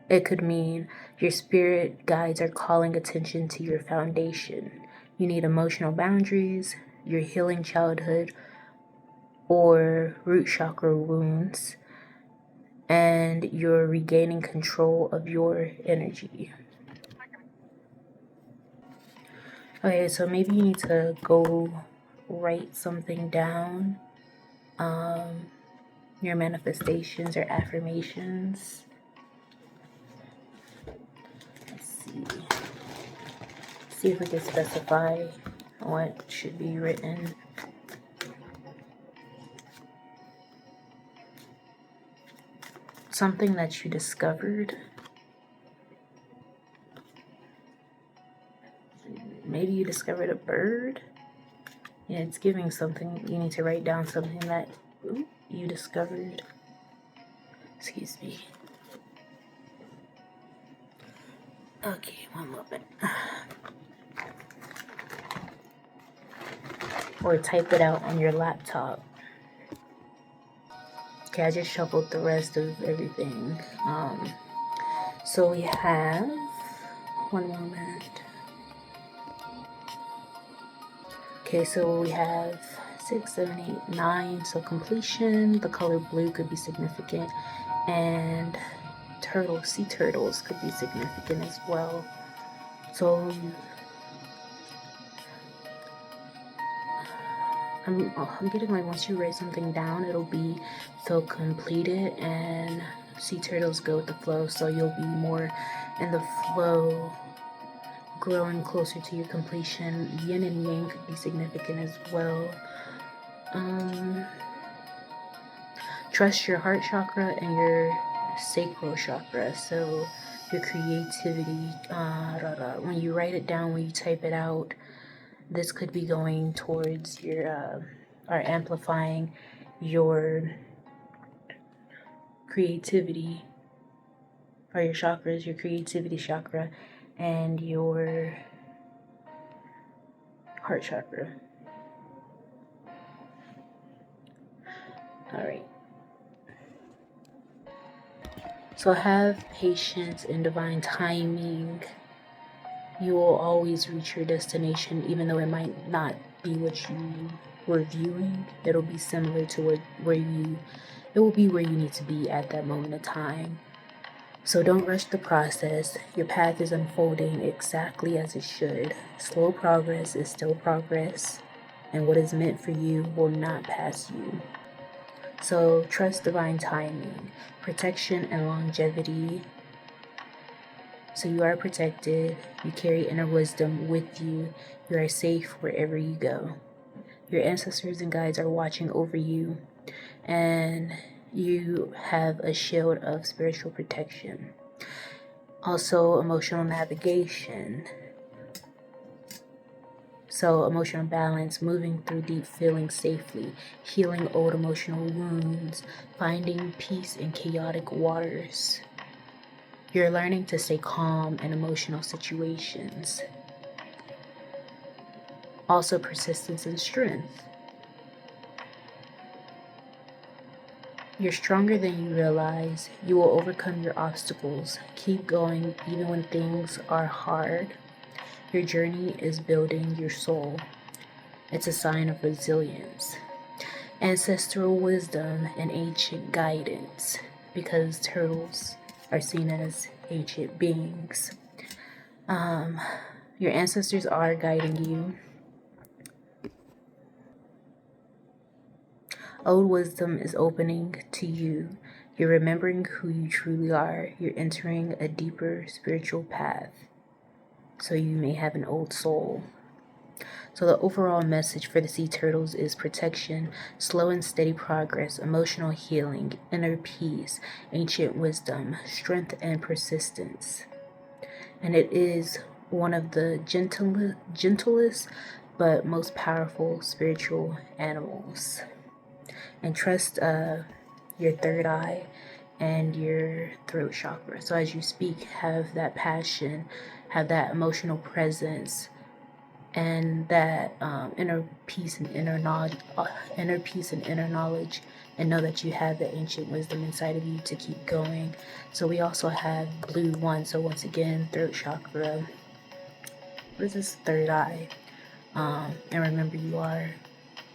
it could mean your spirit guides are calling attention to your foundation. You need emotional boundaries, your healing childhood or root chakra wounds, and you're regaining control of your energy. Okay, so maybe you need to go write something down, your manifestations or affirmations. Let's see if we can specify what should be written. Something that you discovered. Maybe you discovered a bird. Yeah, it's giving something. You need to write down something that you discovered. Excuse me. Okay, one moment. Or type it out on your laptop. Okay, I just shuffled the rest of everything. So we have, one moment. Okay, so we have 6, 7, 8, 9. So completion, the color blue could be significant, and sea turtles could be significant as well. So I'm getting like once you write something down, it'll feel completed, and sea turtles go with the flow, so you'll be more in the flow, growing closer to your completion. Yin and yang could be significant as well. Trust your heart chakra and your sacral chakra, so your creativity. When you write it down, when you type it out, this could be going towards your or amplifying your creativity, or your chakras, your creativity chakra and your heart chakra. All right. So have patience and divine timing. You will always reach your destination, even though it might not be what you were viewing. It'll be similar to it will be where you need to be at that moment of time. So don't rush the process. Your path is unfolding exactly as it should. Slow progress is still progress, and what is meant for you will not pass you. So trust divine timing, protection, and longevity. So you are protected, you carry inner wisdom with you, you are safe wherever you go. Your ancestors and guides are watching over you, and you have a shield of spiritual protection. Also, emotional navigation. So emotional balance, moving through deep feelings safely, healing old emotional wounds, finding peace in chaotic waters. You're learning to stay calm in emotional situations. Also persistence and strength. You're stronger than you realize. You will overcome your obstacles. Keep going even when things are hard. Your journey is building your soul. It's a sign of resilience. Ancestral wisdom and ancient guidance, because turtles are seen as ancient beings. Your ancestors are guiding you. Old wisdom is opening to you. You're remembering who you truly are. You're entering a deeper spiritual path, so you may have an old soul. So the overall message for the sea turtles is protection, slow and steady progress, emotional healing, inner peace, ancient wisdom, strength and persistence. And it is one of the gentlest but most powerful spiritual animals. And trust your third eye and your throat chakra. So as you speak, have that passion, have that emotional presence, and that inner peace and inner knowledge, and know that you have the ancient wisdom inside of you to keep going. So we also have blue one. So once again, throat chakra. What is this? Third eye. And remember, you are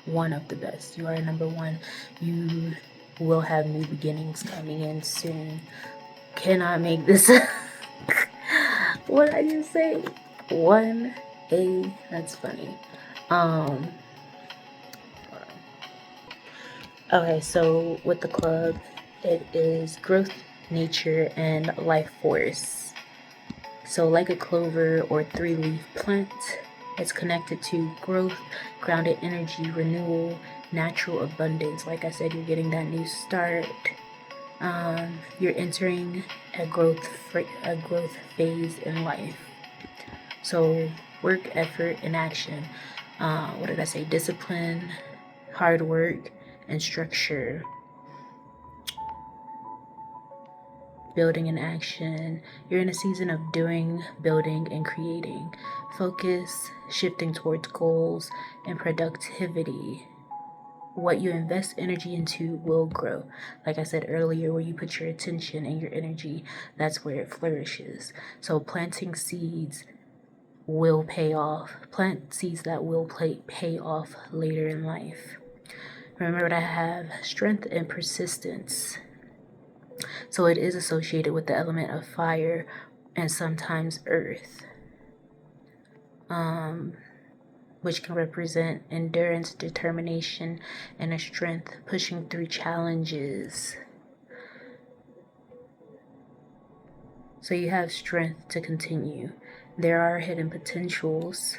one of the best. You are number one. You will have new beginnings coming in soon. Cannot make this. What did I just say? 1A. That's funny. Okay, so with the club, it is growth, nature, and life force. So like a clover or three-leaf plant, it's connected to growth, grounded energy, renewal, natural abundance. Like I said, you're getting that new start. You're entering a growth phase in life. So work, effort, and action. What did I say? Discipline, hard work, and structure. Building and action. You're in a season of doing, building, and creating. Focus, shifting towards goals and productivity. What you invest energy into will grow. Like I said earlier, where you put your attention and your energy, that's where it flourishes. So planting seeds will pay off. Plant seeds that will pay off later in life. Remember that I have strength and persistence. So it is associated with the element of fire and sometimes earth, which can represent endurance, determination, and a strength pushing through challenges. So you have strength to continue. There are hidden potentials.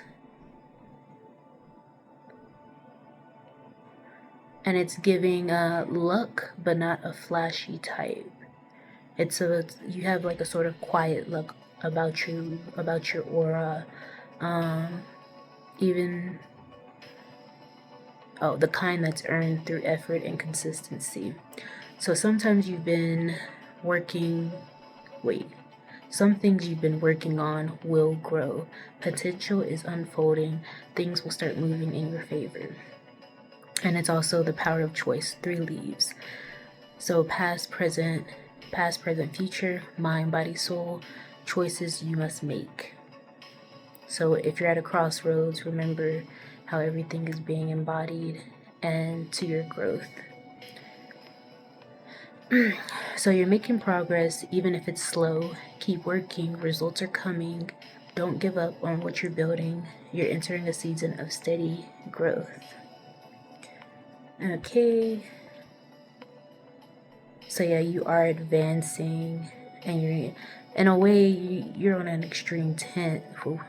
And it's giving luck, but not a flashy type. You have like a sort of quiet look about you, about your aura. Even the kind that's earned through effort and consistency. So sometimes you've been working. Some things you've been working on will grow. Potential is unfolding. Things will start moving in your favor. And it's also the power of choice. 3 leaves. So past, present, future, mind, body, soul, choices you must make. So if you're at a crossroads, remember how everything is being embodied and to your growth. So you're making progress, even if it's slow. Keep working, results are coming. Don't give up on what you're building. You're entering a season of steady growth. Okay. So yeah, you are advancing, and you're, in a way, you're on an extreme team.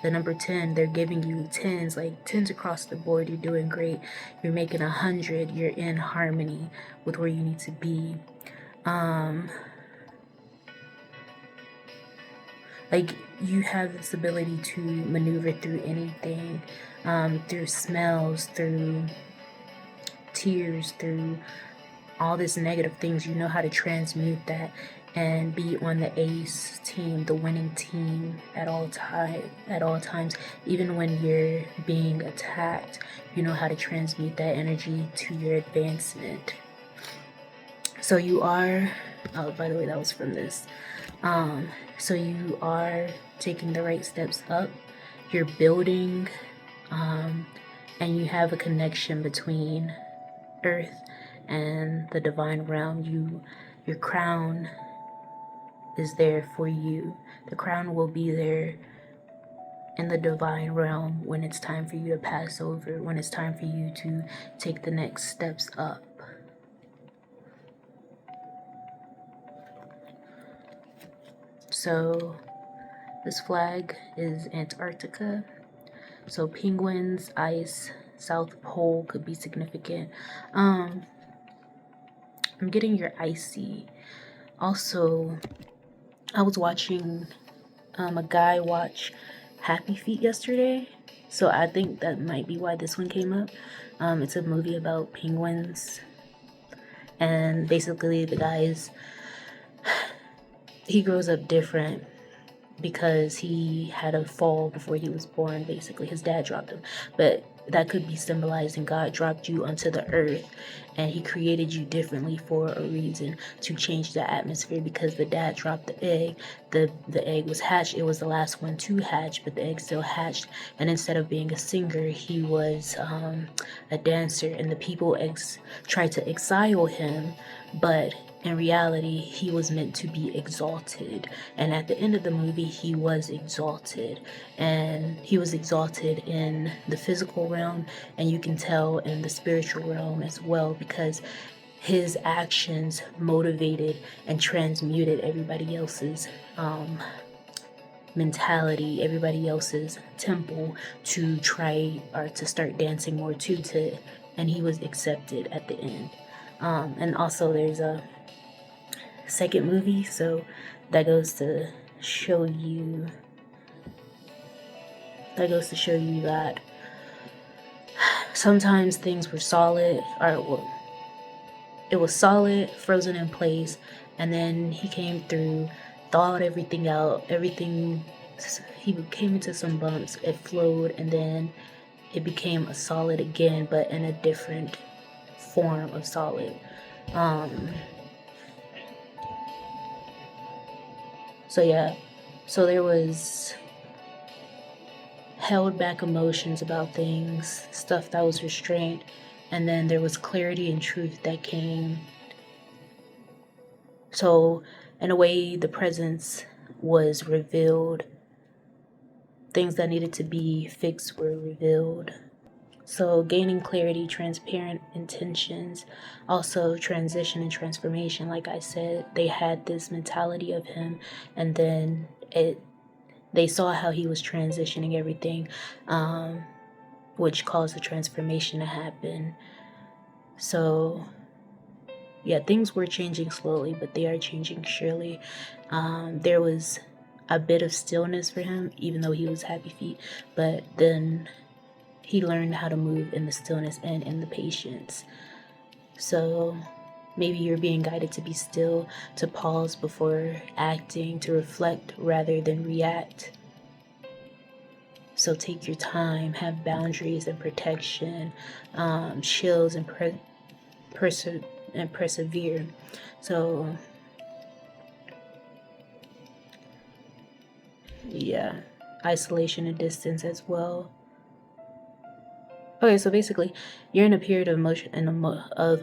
The number 10, they're giving you 10s, like 10s across the board. You're doing great. You're making 100. You're in harmony with where you need to be. Like, you have this ability to maneuver through anything, through smells, through tears, through all this negative things. You know how to transmute that and be on the ace team, the winning team at all times. Even when you're being attacked, you know how to transmute that energy to your advancement. So you are, oh, by the way, that was from this. So you are taking the right steps up. You're building, and you have a connection between Earth and the divine realm. Your crown is there for you. The crown will be there in the divine realm when it's time for you to pass over, when it's time for you to take the next steps up. So this flag is Antarctica. So penguins, ice, South Pole could be significant. I'm getting your icy. Also, I was watching a guy watch Happy Feet yesterday, so I think that might be why this one came up. It's a movie about penguins, and basically the he grows up different because he had a fall before he was born. Basically his dad dropped him, but that could be symbolizing God dropped you onto the earth and he created you differently for a reason, to change the atmosphere, because the dad dropped the egg. The egg was hatched. It was the last one to hatch, but the egg still hatched, and instead of being a singer, he was a dancer, and the people tried to exile him, but in reality, he was meant to be exalted. And at the end of the movie, he was exalted. And he was exalted in the physical realm, and you can tell in the spiritual realm as well, because his actions motivated and transmuted everybody else's mentality, everybody else's temple, to try or to start dancing more too, and he was accepted at the end. And also there's a second movie, so that goes to show you that sometimes things were solid, or well, it was solid, frozen in place, and then he came through, thawed everything out, he came into some bumps, it flowed, and then it became a solid again, but in a different form of solid. So yeah, so there was held back emotions about things, stuff that was restrained, and then there was clarity and truth that came. So in a way, the presence was revealed. Things that needed to be fixed were revealed. So gaining clarity, transparent intentions, also transition and transformation. Like I said, they had this mentality of him, and then they saw how he was transitioning everything, which caused the transformation to happen. So yeah, things were changing slowly, but they are changing surely. There was a bit of stillness for him, even though he was Happy Feet, but then he learned how to move in the stillness and in the patience. So maybe you're being guided to be still, to pause before acting, to reflect rather than react. So take your time, have boundaries and protection, shields and persevere. So yeah, isolation and distance as well. Okay, so basically, you're in a period of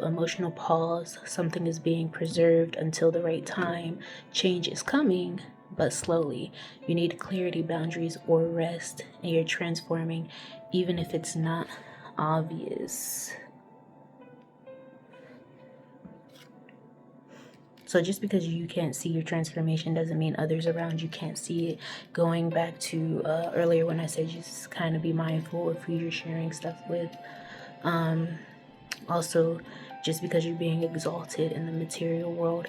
emotional pause. Something is being preserved until the right time. Change is coming, but slowly. You need clarity, boundaries, or rest, and you're transforming, even if it's not obvious. So just because you can't see your transformation doesn't mean others around you can't see it. Going back to earlier when I said just kind of be mindful of who you're sharing stuff with. Also, just because you're being exalted in the material world,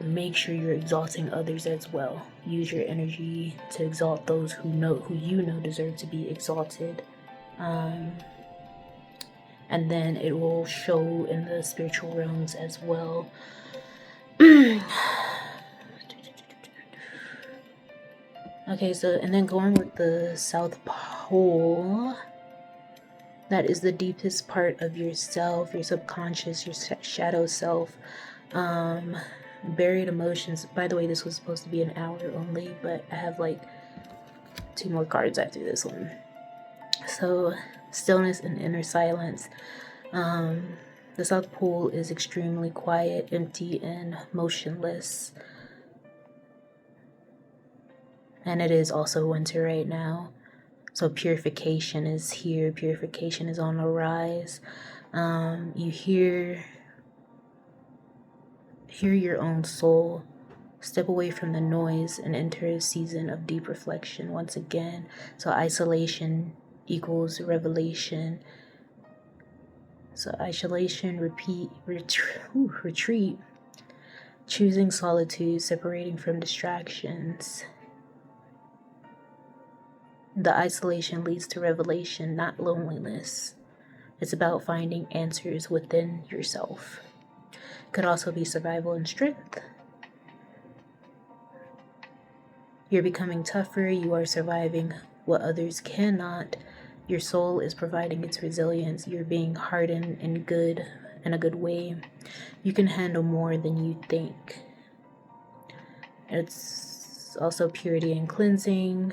make sure you're exalting others as well. Use your energy to exalt those who you know deserve to be exalted. And then it will show in the spiritual realms as well. Okay, so, and then going with the South Pole, that is the deepest part of yourself, your subconscious, your shadow self. Buried emotions. By the way, this was supposed to be an hour only, but I have like 2 more cards after this one. So, stillness and inner silence. The South Pole is extremely quiet, empty, and motionless. And it is also winter right now. So purification is here. Purification is on the rise. You hear your own soul. Step away from the noise and enter a season of deep reflection once again. So isolation equals revelation. So isolation, retreat, choosing solitude, separating from distractions. The isolation leads to revelation, not loneliness. It's about finding answers within yourself. Could also be survival and strength. You're becoming tougher. You are surviving what others cannot. Your soul is providing its resilience. You're being hardened in a good way. You can handle more than you think. It's also purity and cleansing,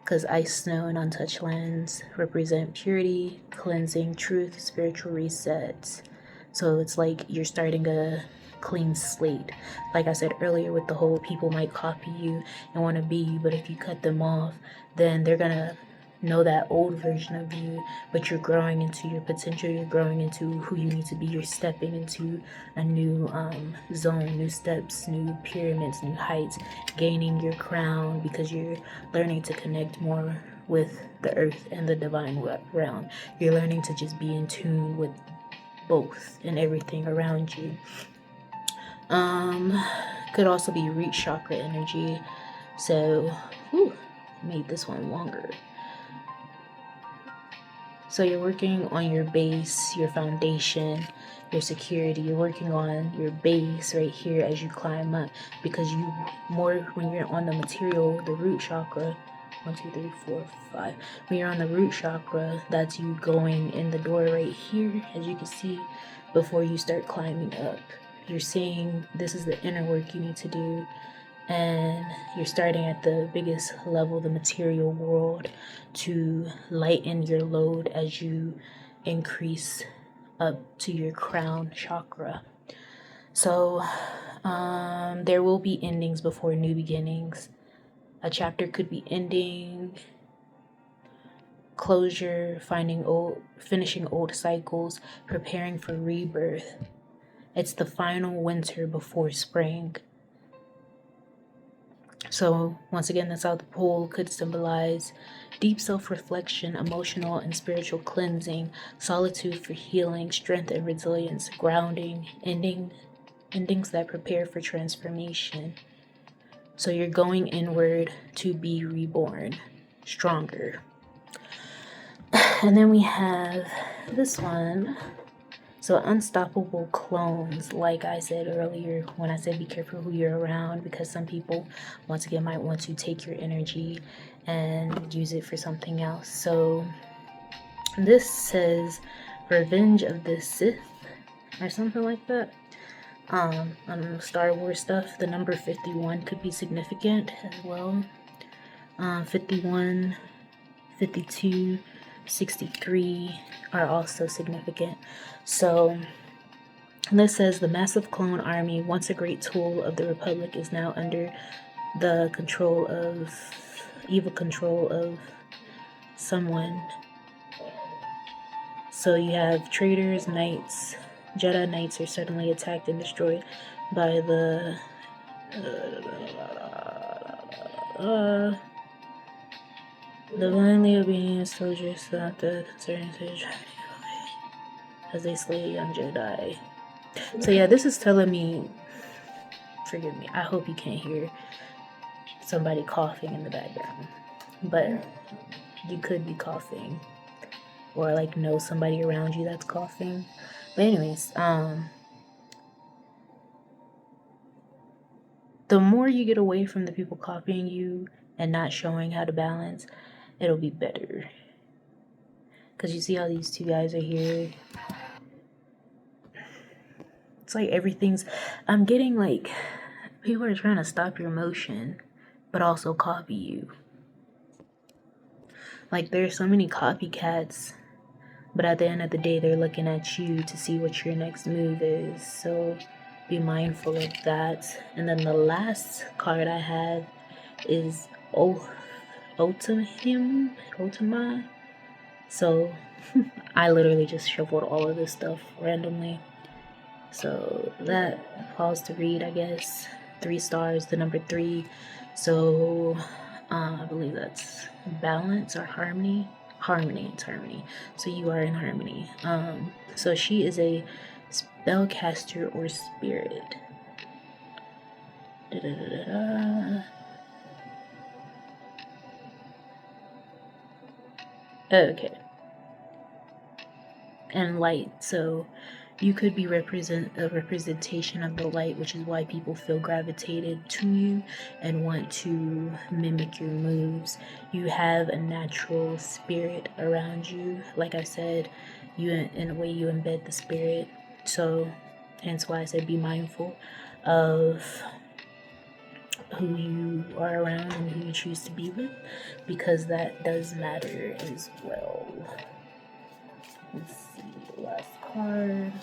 because ice, snow, and untouched lands represent purity, cleansing, truth, spiritual resets. So it's like you're starting a clean slate. Like I said earlier, with the whole people might copy you and want to be you, but if you cut them off, then they're gonna know that old version of you, but you're growing into your potential. You're growing into who you need to be. You're stepping into a new zone, new steps, new pyramids, new heights, gaining your crown, because you're learning to connect more with the earth and the divine realm. You're learning to just be in tune with both and everything around you. Could also be root chakra energy. So, made this one longer. So you're working on your base, your foundation, your security. You're working on your base right here as you climb up, because when you're on the material, the root chakra, 1, 2, 3, 4, 5. When you're on the root chakra, that's you going in the door right here, as you can see, before you start climbing up. You're seeing this is the inner work you need to do. And you're starting at the biggest level, the material world, to lighten your load as you increase up to your crown chakra. So there will be endings before new beginnings. A chapter could be ending, closure, finishing old cycles, preparing for rebirth. It's the final winter before spring. So once again, the South Pole could symbolize deep self-reflection, emotional and spiritual cleansing, solitude for healing, strength and resilience, grounding, endings that prepare for transformation. So you're going inward to be reborn, stronger. And then we have this one. So unstoppable clones, like I said earlier when I said be careful who you're around, because some people, once again, might want to take your energy and use it for something else. So this says Revenge of the Sith or something like that. On Star Wars stuff, the number 51 could be significant as well. 51, 52, 63 are also significant. So this says the massive clone army, once a great tool of the Republic, is now under the evil control of someone. So you have traitors, knights, Jedi knights are suddenly attacked and destroyed by the divinely obedient soldiers that the concerning as they slay a young Jedi. So yeah, this is telling me, forgive me, I hope you can't hear somebody coughing in the background, but you could be coughing, or like know somebody around you that's coughing. But anyways, the more you get away from the people copying you, and not showing how to balance, it'll be better. Because you see how these two guys are here? It's like everything's, I'm getting like, people are trying to stop your motion, but also copy you. Like, there's so many copycats, but at the end of the day, they're looking at you to see what your next move is. So be mindful of that. And then the last card I have is Ultima. So I literally just shuffled all of this stuff randomly. So that falls to read, I guess. 3 stars, the number 3. So I believe that's balance or harmony. It's harmony. So you are in harmony. So she is a spellcaster or spirit. Okay. And light. So you could be a representation of the light, which is why people feel gravitated to you and want to mimic your moves. You have a natural spirit around you. Like I said, you, in a way, you embed the spirit. So hence why I said be mindful of who you are around and who you choose to be with, because that does matter as well. Let's see, last card.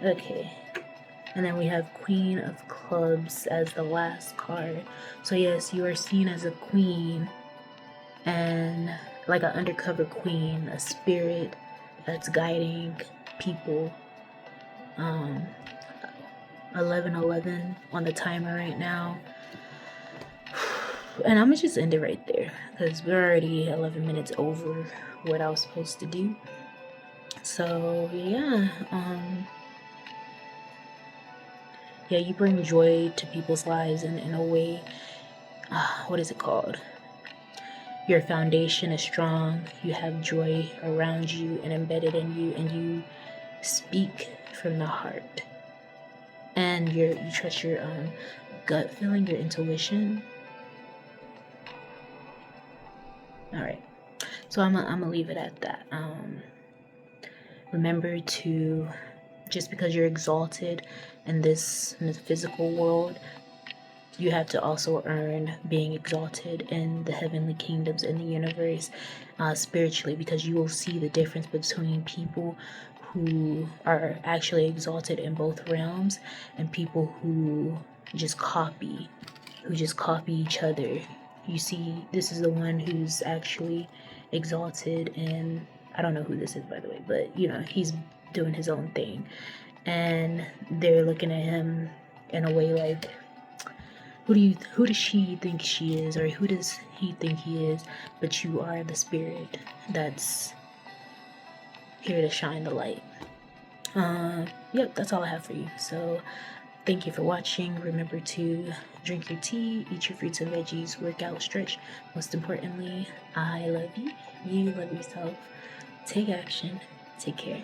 Okay, and then we have Queen of Clubs as the last card. So yes, you are seen as a queen, and like an undercover queen, a spirit that's guiding people. 11:11 on the timer right now. And I'm gonna just end it right there because we're already 11 minutes over what I was supposed to do. So yeah, you bring joy to people's lives in a way. What is it called? Your foundation is strong. You have joy around you and embedded in you, and you speak from the heart. And you trust your gut feeling, your intuition. All right, so I'm gonna leave it at that. Remember to, just because you're exalted in this physical world, you have to also earn being exalted in the heavenly kingdoms in the universe, spiritually, because you will see the difference between people who are actually exalted in both realms and people who just copy each other. You see, this is the one who's actually exalted, and I don't know who this is, by the way, but he's doing his own thing, and they're looking at him in a way like, who does she think she is, or who does he think he is? But you are the spirit that's here to shine the light. Yep, that's all I have for you. So thank you for watching. Remember to drink your tea, eat your fruits and veggies, work out, stretch. Most importantly, I love you. You love yourself. Take action. Take care.